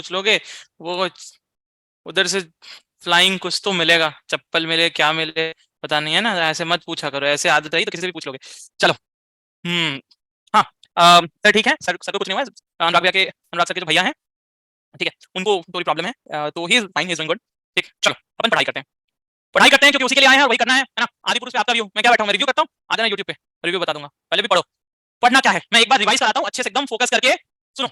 पूछ लोगे वो उधर से फ्लाइंग कुछ तो मिलेगा, चप्पल मिले क्या मिले पता नहीं है ना, ऐसे मत पूछा करो, ऐसे आदत रही तो किसी से भी पूछ लोगे। चलो। हम्म। हाँ। सर ठीक है, सर को कुछ नहीं हुआ है। अनुराग सर के जो भैया हैं, ठीक है, उनको थोड़ी प्रॉब्लम है, तो he is fine, he is doing good. ठीक, चलो अपन पढ़ाई करते हैं। पढ़ाई करते हैं क्योंकि उसी के लिए आए हैं और वही करना है ना। आदि पुरुष पे आपका व्यू, मैं क्या बैठा हूँ, मैं रिव्यू करता हूँ, आ जाना यूट्यूब पे, रिव्यू बता दूंगा, पहले भी पढ़ो। पढ़ना क्या है, मैं एक बार रिवाइज कराता हूँ अच्छे से एकदम फोकस करके सुनो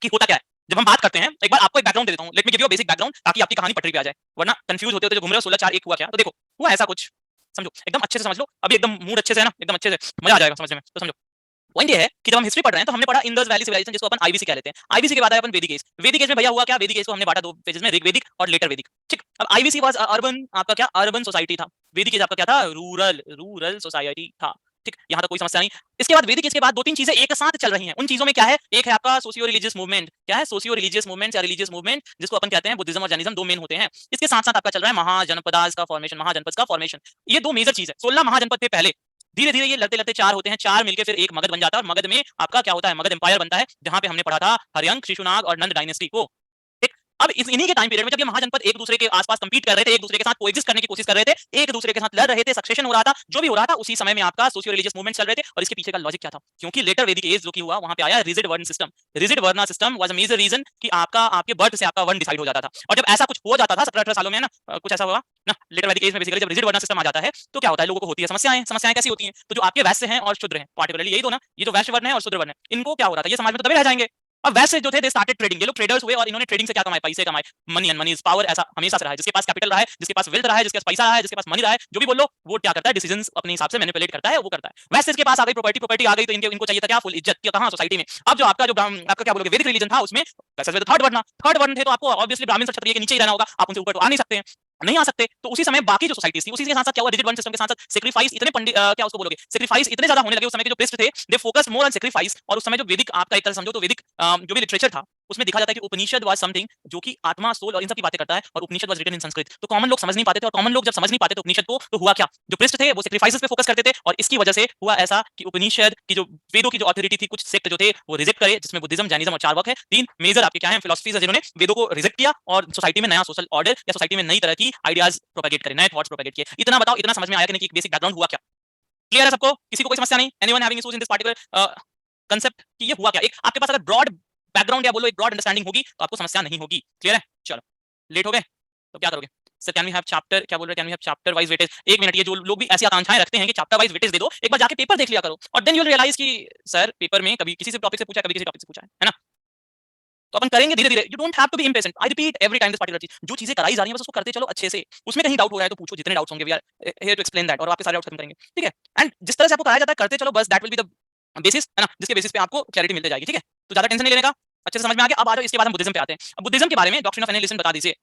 कि होता क्या है। जब हम बात करते हैं, एक बार आपको एक बैकग्राउंड दे देता हूँ, let me give you basic background, ताकि आपकी कहानी पटरी पे आ जाए, वरना कंफ्यूज होते होते जो घूम रहे हो 16/4 हुआ क्या। तो देखो, हुआ ऐसा कुछ, समझो एकदम अच्छे से समझ लो, अभी एकदम मूड अच्छे से है ना, एकदम अच्छे से मजा आ जाएगा समझने में, तो समझो। पॉइंट ये है कि जब हम हिस्ट्री पढ़ रहे हैं तो हमने पढ़ा इंडस वैली सिविलाइजेशन, जिसको अपन आईवीसी कह लेते हैं। आईवीसी के बाद आया अपन वैदिक एज। वैदिक एज में भैया हुआ क्या, वैदिक एज को हमने बांटा दो फेजेस में, ऋग्वैदिक और लेटर वैदिक। ठीक, अब आईवीसी वाज अर्बन, आपका क्या अर्बन सोसाइटी था। वैदिक एज आपका क्या था, रूरल रूरल सोसाइटी था। ठीक, यहाँ तक कोई समस्या नहीं। इसके बाद वैदिक एज के बाद दो तीन चीजें एक साथ चल रही हैं। उन चीजों में क्या है, एक है आपका सोशियो रिलीजियस मूवमेंट। क्या है, सोशियो रिलीजियस मूवमेंट या रिलीजियस मूवमेंट, जिसको अपन कहते हैं बुद्धिज्म और जैनिज्म, दो मेन होते हैं। इसके साथ साथ आपका चल रहा है महाजनपदास का फॉर्मेशन, महाजनपद का फॉर्मेशन। ये दो मेजर चीज है। 16 महाजनपद थे पहले, धीरे धीरे ये लड़ते लड़ते चार होते हैं, चार मिलकर फिर एक मगध बन जाता है, और मगध में आपका क्या होता है, मगध एम्पायर बनता है, जहां पे हमने पढ़ा था हर्यंक, शिशुनाग और नंद डायनेस्टी को। ठीक, अब इन्हीं के टाइम पीरियड में जब ये महाजनपद एक दूसरे के आसपास कंपीट कर रहे थे, एक दूसरे के साथ कोएग्जिस्ट करने की कोशिश कर रहे थे, एक दूसरे के साथ लड़ रहे थे, सक्सेशन हो रहा था, जो भी हो रहा था, उसी समय में आपका सोशियो रिलीजियस मूवमेंट चल रहे थे। और इसके पीछे का लॉजिक क्या था, क्योंकि लेटर वैदिक एज जो कि हुआ, वहां पे आया rigid varna system. Rigid varna system was a major reason कि आपका आपके बर्थ से आपका वर्ण डिसाइड हो जाता था। और जब ऐसा कुछ हो जाता था 17-18 सालों में ना, कुछ ऐसा हुआ ना लेटर वैदिक एज में, बेसिकली जब रिजिड वर्ण सिस्टम आ जाता है तो क्या होता है, लोगों को होती है समस्याएं। समस्याएं कैसी होती हैं, तो जो आपके वैश्य हैं और शूद्र हैं, पार्टिकुलरली यही दो ना, ये जो वैश्य वर्ण है और शूद्र वर्ण है, इनको क्या हो रहा था, ये समाज में तो दबे रह जाएंगे। अब वैसे जो थे दे स्टार्टेड ट्रेडिंग, ये लोग ट्रेडर्स हुए और इन्होंने ट्रेडिंग से क्या कमाए, पैसे कमाए। Money and money is power, ऐसा हमेशा से रहा है। जिसके पास कैपिटल रहा है, जिसके पास वेल्थ रहा है, जिसके पास पैसा रहा है, जिसके पास मनी रहा है, जो भी बोल लो, वो क्या करता है, डिसीजंस अपने हिसाब से मैनिपुलेट करता है, वो करता है। वैसे इसके पास आ गई प्रॉपर्टी, प्रॉपर्टी आ गई तो इनको चाहिए था क्या, फुल इज्जत, कहां, सोसाइटी में। अब जो आपका आपका क्या बोलोगे, वैदिक रिलीजन था, उसमें थर्ड वर्ण थे, तो आपको ऑब्वियसली ब्राह्मण और क्षत्रिय के नीचे ही रहना होगा, आप उनसे ऊपर तो आ नहीं सकते हैं, नहीं आ सकते। तो उसी समय बाकी जो सोसाइटीज थी, उसी के साथ साथ क्या हुआ, डिजिट वन सिस्टम के साथ साथ सेक्रीफाइस इतने पंडित, क्या उसको बोलोगे, सेक्रीफाइस इतने ज्यादा होने लगे उस समय के जो प्रीस्ट थे, they focus more on sacrifice. और उस समय जो वैदिक आपका एक तरह समझो तो वैदिक जो भी लिटरेचर था, उसमें देखा जाता है कि उपनिषद वाज समथिंग जो कि आत्मा, सोल और इन सब की बातें करता है, और उपनिषद वाज रिटन इन संस्कृत। तो कॉमन लोग समझ नहीं पाते थे, और कॉमन लोग जब समझ नहीं पाते थे उपनिषद को, तो हुआ क्या, जो प्रीस्ट थे वो सेक्रीफाइसेस पे फोकस करते थे, और इसकी वजह से हुआ ऐसा कि उपनिषद की जो वेदों की जो अथॉरिटी थी, कुछ सेक्ट जो थे वो रिजेक्ट करे, जिसमें बुद्धिज्म, जैनिज्म और चार्वाक है। तीन मेजर आपके क्या है, फिलोसफीज है, जिन्होंने वेदों को रिजेक्ट किया और सोसाइटी में नया सोशल ऑर्डर या सोसाइटी में नई तरह की आइडियाज प्रोपेगेट करे, नए थॉट्स प्रोपेगेट किए। इतना बताओ, इतना समझ में आया कि नहीं कि बेसिक बैकग्राउंड हुआ क्या, क्लियर है सबको, किसी को कोई समस्या नहीं, anyone having issues in this particular concept कि ये हुआ क्या। एक आपके पास अगर ब्रॉड बैकग्राउंड या बोलो एक ब्रॉड अंडरस्टैंडिंग होगी तो आपको समस्या नहीं होगी, क्लियर है। चलो, लेट हो गए तो क्या करोगे, sir can we have chapter, क्या बोल रहे, can we have chapter wise weightage. एक मिनट, ये जो लोग भी ऐसी आकांक्षाएं रखते हैं कि चैप्टर वाइज वेटेज दे दो, एक बार जाके पेपर देख लिया करो, और देन यू विल रियलाइज कि सर पेपर में कभी किसी से टॉपिक से पूछा, कभी किसी टॉपिक से पूछा है ना। तो अपन करेंगे धीरे धीरे, you don't have to be impatient, I repeat every time this particular चीज, जो चीजें कराई जा रही है बस उसको करते चलो अच्छे से। उसमें कहीं डाउट हो रहा है तो पूछो, जितने डाउट्स होंगे we are here to explain that, और आपके सारे डाउट्स खत्म करेंगे, ठीक है। एंड जिस तरह से आपको कराया जाता है करते चलो, बस that will be the basis, है ना, जिसके बेसिस पे आपको क्लैरिटी मिलती जाएगी, ठीक है। तो ज्यादा टेंशन नहीं लेने का, अच्छे से समझ में आ गया। अब आ जाओ, इसके बाद हम बुद्धिज्म पे आते हैं। अब बुद्धिज्म के बारे में डॉक्ट्रिन ऑफ एनालिसिस बता दीजिए।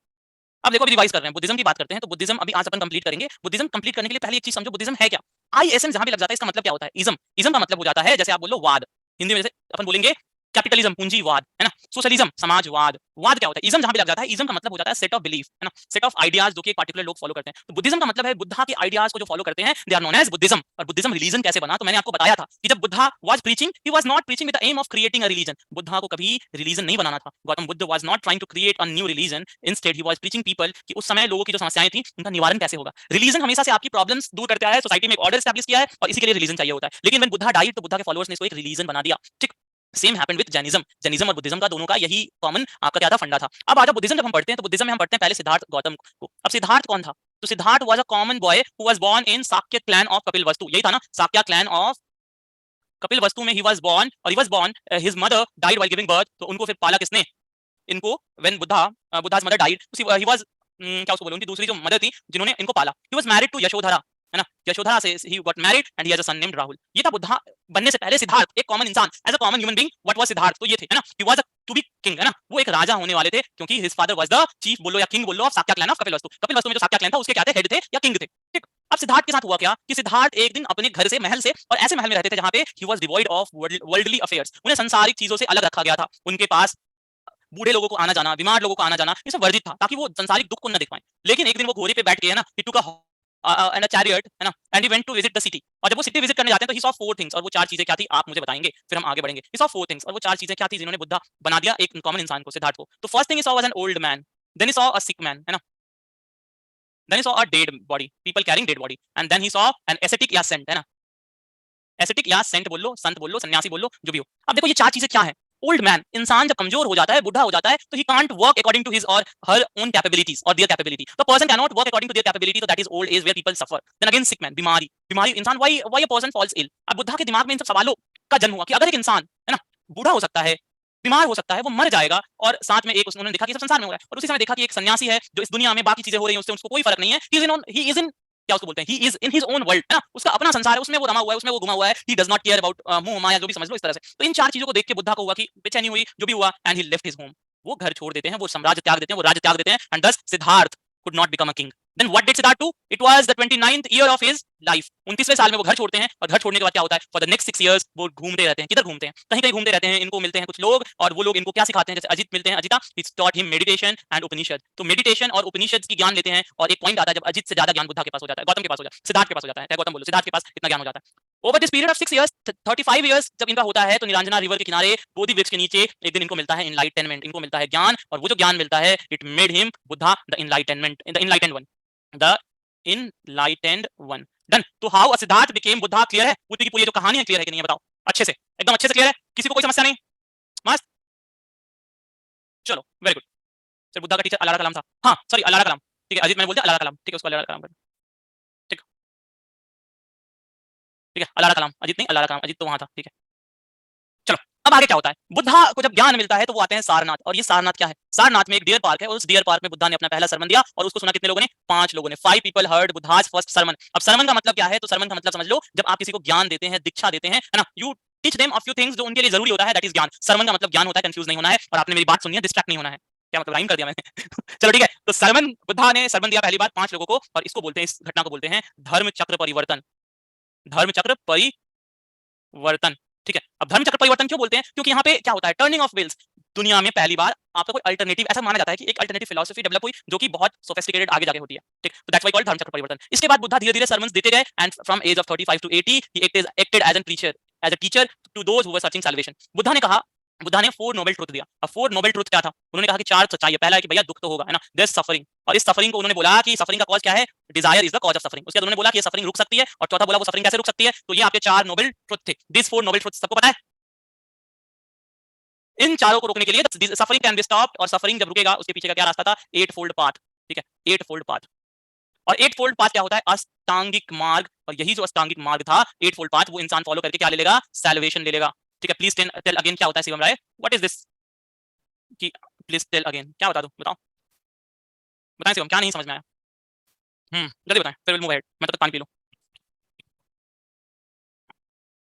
अब देखो, अभी रिवाइज कर रहे हैं, बुद्धिज्म की बात करते हैं, तो बुद्धिज्म अभी आज अपन कंप्लीट करेंगे। बुद्धिज्म कंप्लीट करने के लिए पहले एक चीज समझो, बुद्धिज्म है क्या। आई एस एम जहां भी लग जाता है, इसका मतलब क्या होता है, इज्म। इज्म का मतलब हो जाता है, जैसे आप बोलो वाद, हिंदी में जैसे अपन बोलेंगे कैपिटलिज्म, पूंजीवाद, है ना, सोशलिज्म, समाजवाद। वाद क्या होता है, इज्म जहां भी लग जाता है, इज्म का मतलब हो जाता है सेट ऑफ बिलीफ, है ना, सेट ऑफ आइडियाज जो कि एक पार्टिकुलर लोग फॉलो करते हैं। तो बुद्धिज्म का मतलब है बुद्धा के आइडियाज को जो फॉलो करते हैं, they are known as Buddhism. और बुद्धिज्म रिलीजन कैसे बना, तो मैंने आपको बताया था कि जब Buddha was preaching, he was not preaching with the aim of creating a religion. Buddha को कभी रिलीजन नहीं बनाना था। Gautam Buddh was not trying to create a new religion, instead he was preaching people कि उस समय लोगों की जो समस्याएं थी उनका निवारण कैसे होगा। रिलीजन हमेशा से आपकी प्रॉब्लम्स दूर करते आया है, सोसाइटी में एक ऑर्डर एस्टैब्लिश किया है, और इसी के लिए रिलीजन चाहिए होता है। लेकिन व्हेन बुद्धा डाइड, तो बुद्धा के फॉलोअर्स ने इसको एक रिलीजन बना दिया, ठीक। Same happened with Jainism. Jainism और बुद्धिज्म का दोनों का यही कॉमन आपका क्या था, फंडा था। अब आजा बुद्धिज्म जब हम पढ़ते हैं, तो बुद्धिज्म में हम पढ़ते हैं पहले सिद्धार्थ गौतम को। अब सिद्धार्थ कौन था, तो Siddhartha was a common boy who was born in Shakya clan of Kapilvastu, यही था ना, साक्य क्लैन ऑफ कपिल वस्तु में ही वाज बोर्न, और he was born, his mother died while giving birth, तो उनको फिर पाला किसने, इनको, when Buddha's mother died, he was, क्या उसको बोलूं, उनकी दूसरी जो मदर थी जिन्होंने इनको पाला, he was married to Yashodhara, है ना, यशोधरा से he got married and he has a son named Rahul. ये था बुद्धा बनने से पहले सिद्धार्थ, एक कॉमन इंसान, as a common human being, what was Siddhartha, तो ये थे, है ना, he was a to be king, है ना, वो एक राजा होने वाले थे, क्योंकि his father was the chief बोलो या किंग बोलो of Shakya clan of Kapilvastu. Kapil वस्तु में जो साक्य क्लैन था उसके क्या थे, हेड थे या किंग थे, ठीक। अब सिद्धार्थ के साथ हुआ क्या कि सिद्धार्थ एक दिन अपने घर से, महल से, और ऐसे महल में रहते थे जहां पे he was devoid of worldly affairs, उन्हें संसारिक चीजों से अलग रखा गया था। उनके पास बूढ़े लोगों को आना जाना, बीमार लोगों को आना जाना, ये सब वर्जित था, ताकि वो संसारिक दुख को न देख पाए। लेकिन एक दिन वो घोड़े पे बैठ के, है ना, ही टुक अ एंड अ चैरियट, है ना, and he went to visit the city. और जब वो सिटी विजिट करने जाते हैं तो ही सॉ फोर थिंग्स, और वो चार चीजें क्या थी आप मुझे बताएंगे, फिर हम आगे बढ़ेंगे। ही सॉ फोर थिंग्स, और वो चार चीजें क्या थी जिन्होंने बुद्धा बना दिया एक कॉमन इंसान को, सिद्धार्थ को। तो first thing he saw was an old man, then he saw a sick man, है ना, then he saw a dead body, people carrying dead body, and then he saw an ascetic या saint, है ना, acidic या Saint बोल लो, संत बोल लो, सन्यासी बोल लो, जो भी हो। अब देखो ये चार चीजें क्या है। ओल्ड मैन, इंसान जब कमजोर हो जाता है, बुढ़ा हो जाता है, तो he can't work according to his or her own capabilities or their capability. The person can not work according to their capability, तो that is old age where people suffer. Then again sick man, बीमारी, बीमारी इंसान, why a person falls ill. अब बुद्धा के दिमाग में इन सब सवालों का जन्म हुआ कि अगर एक इंसान, है ना, बूढ़ा हो सकता है, बीमार हो सकता है, वो मर जाएगा, और साथ में एक उन्होंने देखा कि सब संसार में हो रहा है, और उसी समय देखा कि एक सन्यासी है जो इस दुनिया में बाकी चीजें हो रही हैं उससे उसको कोई फर्क नहीं है, ही इज इन क्या उसको बोलते हैं, he is in his own world, है ना, उसका अपना संसार है, उसमें वो रमा हुआ है, उसमें वो घुमा हुआ है, he does not care about मोह माया, जो भी समझ लो इस तरह से। तो इन चार चीजों को देख के बुद्धा को हुआ कि बेचैनी हुई, जो भी हुआ, and he left his home. वो घर छोड़ देते हैं, वो साम्राज्य त्याग देते हैं, वो राज्य त्याग देते हैं, and thus Siddhartha could not become a king. Then what did Siddhartha do? It was the 29th year of his life. 29वें साल में वो घर छोड़ते हैं, और घर छोड़ने के बाद क्या होता है, फॉर द नेक्स्ट 6 इयर्स वो घूमते रहते हैं। किधर घूमते हैं? कहीं कहीं घूमते रहते हैं, इनको मिलते हैं कुछ लोग, और वो लोग इनको क्या सिखाते हैं, जैसे अजित मिलते हैं, Ajita, he taught him meditation and Upanishad. तो मेडिटेशन और उपनिषद की ज्ञान लेते हैं, और एक पॉइंट आता है जब अजित से ज्यादा ज्ञान बुद्धा के पास हो जाता है, गौतम के पास हो जाता है, सिद्धार्थ के पास हो जाता है, गौतम बोलो, सिद्धार्थ के पास इतना ज्ञान हो जाता है। Over this period of 6 years, 35 years जब इनका होता है, तो निरंजना रिवर के किनारे बोधि वृक्ष के नीचे एक दिन इनको मिलता है इनलाइटनमेंट, इनको मिलता है ज्ञान, और वो जो ज्ञान मिलता है, it made him Buddha the enlightenment, the enlightened one, the enlightened one. Done. तो how a Siddhartha became Buddha clear है? बुद्ध की पूरी जो कहानी है क्लियर है कि नहीं है बताओ? अच्छे से, एकदम अच्छे से क्लियर है, किसी को कोई समस्या नहीं? मस्त, चलो वेरी गुड। सर बुद्धा का टीचर अलारा कलाम था, हाँ सॉरी अलारा कलाम, ठीक है, अजीत मैंने बोल दिया अलारा कलाम, ठीक है, उसको अलारा कलाम कर, ठीक, ठीक है, अलारा कलाम, अजीत नहीं, अलारा कलाम, अजीत तो वहां था, ठीक है। चलो, अब आगे क्या होता है, बुद्धा को जब ज्ञान मिलता है तो वो आते हैं सारनाथ, और ये सारनाथ क्या है? सारनाथ में एक डियर पार्क है, और उस डियर पार्क में बुद्धा ने अपना पहला सरमन दिया, और उसको सुना कितने लोगों ने? 5 लोगों ने। 5 people heard Buddha's first sermon. अब सरमन का मतलब क्या है? तो सरमन का मतलब समझ लो, जब आप किसी को ज्ञान देते हैं, दीक्षा देते हैं, है ना, you teach them a few things जो उनके लिए जरूरी होता है, दैट इज ज्ञान। सरमन का मतलब ज्ञान होता है, कंफ्यूज नहीं होना है, और आपने मेरी बात सुनी है, डिस्ट्रैक्ट नहीं होना है। क्या मतलब राइम कर दिया मैंने? चलो ठीक है, तो सरमन, बुद्धा ने सरमन दिया पहली बार 5 लोगों को, और इसको बोलते हैं, इस घटना को बोलते हैं धर्म चक्र परिवर्तन। धर्म चक्र परिवर्तन, ठीक है। अब धर्म चक्र परिवर्तन क्यों बोलते हैं? क्योंकि यहाँ पे क्या होता है, टर्निंग ऑफ व्हील्स। दुनिया में पहली बार आपका कोई अल्टरनेटिव, ऐसा माना जाता है कि एक अल्टरनेटिव फिलॉसफी डेवलप हुई जो कि बहुत सोफिस्टिकेटेड आगे जाके होती है, ठीक। तो दैट्स व्हाई कॉल्ड धर्म चक्र परिवर्तन। इसके बाद बुद्धा धीरे धीरे sermons देते गए, and from age of 35 to 80 he acted as a teacher to those who were searching salvation. Buddha ने कहा, बुद्धा ने 4 नोबल ट्रुथ दिया। अब 4 नोबल ट्रुथ क्या था? उन्होंने कहा कि 4 सच्चाई है। पहला है कि भैया दुख तो होगा, है ना, देयर सफरिंग, और इस सफरिंग को उन्होंने बोला कि सफरिंग का कॉज क्या है? Desire is the cause of suffering. उसके बाद उन्होंने बोला कि ये सफरिंग रुक सकती है, और चौथा बोला वो सफरिंग कैसे रुक सकती है? तो ये आपके 4 नोबल ट्रुथ थे। दिस 4 नोबल ट्रुथ सबको पता है? इन चारों को रोकने के लिए सफरिंग कैन बी स्टॉप्ड, और सफरिंग जब रुकेगा उसके पीछे का क्या रास्ता था? 8 फोल्ड पाथ, ठीक है, 8 फोल्ड पाथ। और 8 फोल्ड पाथ क्या होता है? अष्टांगिक मार्ग। और यही जो अष्टांगिक मार्ग था, 8 फोल्ड पाथ, वो इंसान फॉलो करके क्या ले लेगा? सैल्वेशन ले लेगा, ठीक है। प्लीज टेल अगेन क्या होता है शिवम राय, व्हाट इज दिस? कि प्लीज टेल अगेन, क्या बता दूं, बताओ, बताएं शिवम, क्या नहीं समझ में आया? जल्दी बताएं, फिर विल मूव अहेड, मैं तब तक पानी पी लूं।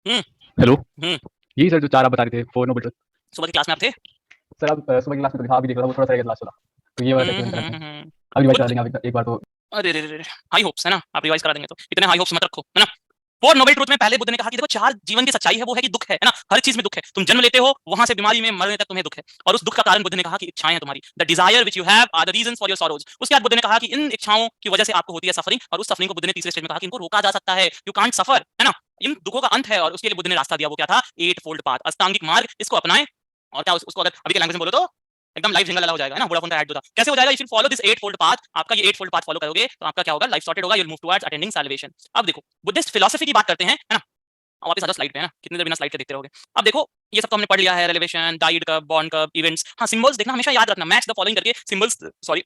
हम्म हेलो। हम्म यही सर जो चार आप बता रहे थे, 4 नोबल ट्रुथ। सुबह की क्लास में आप थे? सर आप सुबह की क्लास में तो था, अभी देख रहा हूँ, वो थोड़ा सा क्लास चला, तो ये वाला सेक्शन करते हैं। अभी रिवाइज करा बुद्ध, देंगे आप एक बार तो। अरे रे रे, हाई होप्स है ना, आप रिवाइज करा देंगे तो इतने हाई होप्स मत रखो, है ना। 4 नोबल ट्रुथ में पहले बुद्ध ने कहा कि देखो 4 जीवन की सच्चाई है, वो है कि दुख है ना, हर चीज में दुख है। तुम जन्म लेते हो, वहां से बीमारी में मरने तक तुम्हें दुख है, और उस दुख का कारण बुद्ध ने कहा कि इच्छाएं हैं तुम्हारी, the desire which you have are the reasons for your sorrows. उसके बाद बुद्ध ने कहा कि इन इच्छाओं की वजह से आपको होती है सफरिंग, और उस सफरिंग को बुद्ध ने तीसरे स्टेज में कहा कि इनको रोका जा सकता है, यू कांट सफर, है ना, इन दुखों का अंत है, और उसके लिए बुद्ध ने रास्ता दिया, वो क्या था? 8 फोल्ड पाथ, अष्टांगिक मार्ग, इसको अपनाएं। और क्या उसको अगर अभी के लैंग्वेज में बोलो तो एकदम लाइफ जिंगल हो जाएगा, है ना, वोडाफोन का ऐड जो था। कैसे हो जाएगा? If you follow this 8 fold path, आपका ये 8 फोल्ड पाथ फॉलो करोगे तो आपका क्या होगा? लाइफ सॉर्टेड होगा, you will move towards attending salvation. अब देखो बुद्धिस्ट फिलॉसफी की बात करते हैं, है ना। अब वापस आ जाओ स्लाइड पे, है ना, कितनी देर बिना स्लाइड के देखते रहोगे। अब देखो ये सब तो हमने पढ़ लिया है, रेलेवेशन, डाइड कब, बॉर्न कब, इवेंट्स। हाँ, सिंबल्स देखना हमेशा याद रखना, मैच द फॉलोइंग करके सिंबल्स, सॉरी,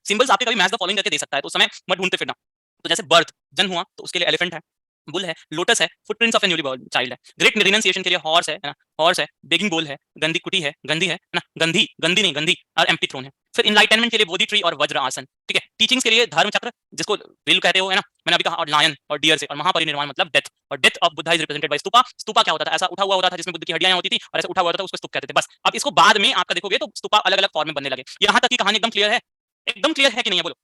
सिंबल्स आपके कभी मैच द फॉलोइंग करके दे सकता है, तो उस समय मत ढूंढते फिरना। तो जैसे बर्थ, जन्म हुआ, तो उसके लिए एलिफेंट है, बुल है, लोटस है, footprints of A newly born child है, ग्रेट रिनंसिएशन के लिए हॉर्स है ना, हॉर्स है, बेगिंग बोल है, गंदी कुटी है, गंदी है ना, गंधी, गंदी नहीं गंदी, और एम्प्टी थ्रोन है। फिर इनलाइटनमेंट के लिए बोधि ट्री और वज्र आसन, ठीक है। टीचिंग्स के लिए धर्म चक्र, जिसको व्हील कहते हो, है ना, मैंने अभी कहा, और लायन और डियर से, और महापरिनिर्वाण मतलब डेथ, और death of Buddha is represented by stupa. Stupa क्या होता था? ऐसा उठा हुआ होता था जिसमें बुद्ध की हड्डियां होती थी, और ऐसा उठा हुआ होता था उसको स्तूप कहते थे, बस। अब इसको बाद में आपका देखोगे तो स्तूपा अलग अलग फॉर्म में बनने लगे। यहाँ तक की कहानी एकदम क्लियर है? एकदम क्लियर है कि नहीं है बोलो?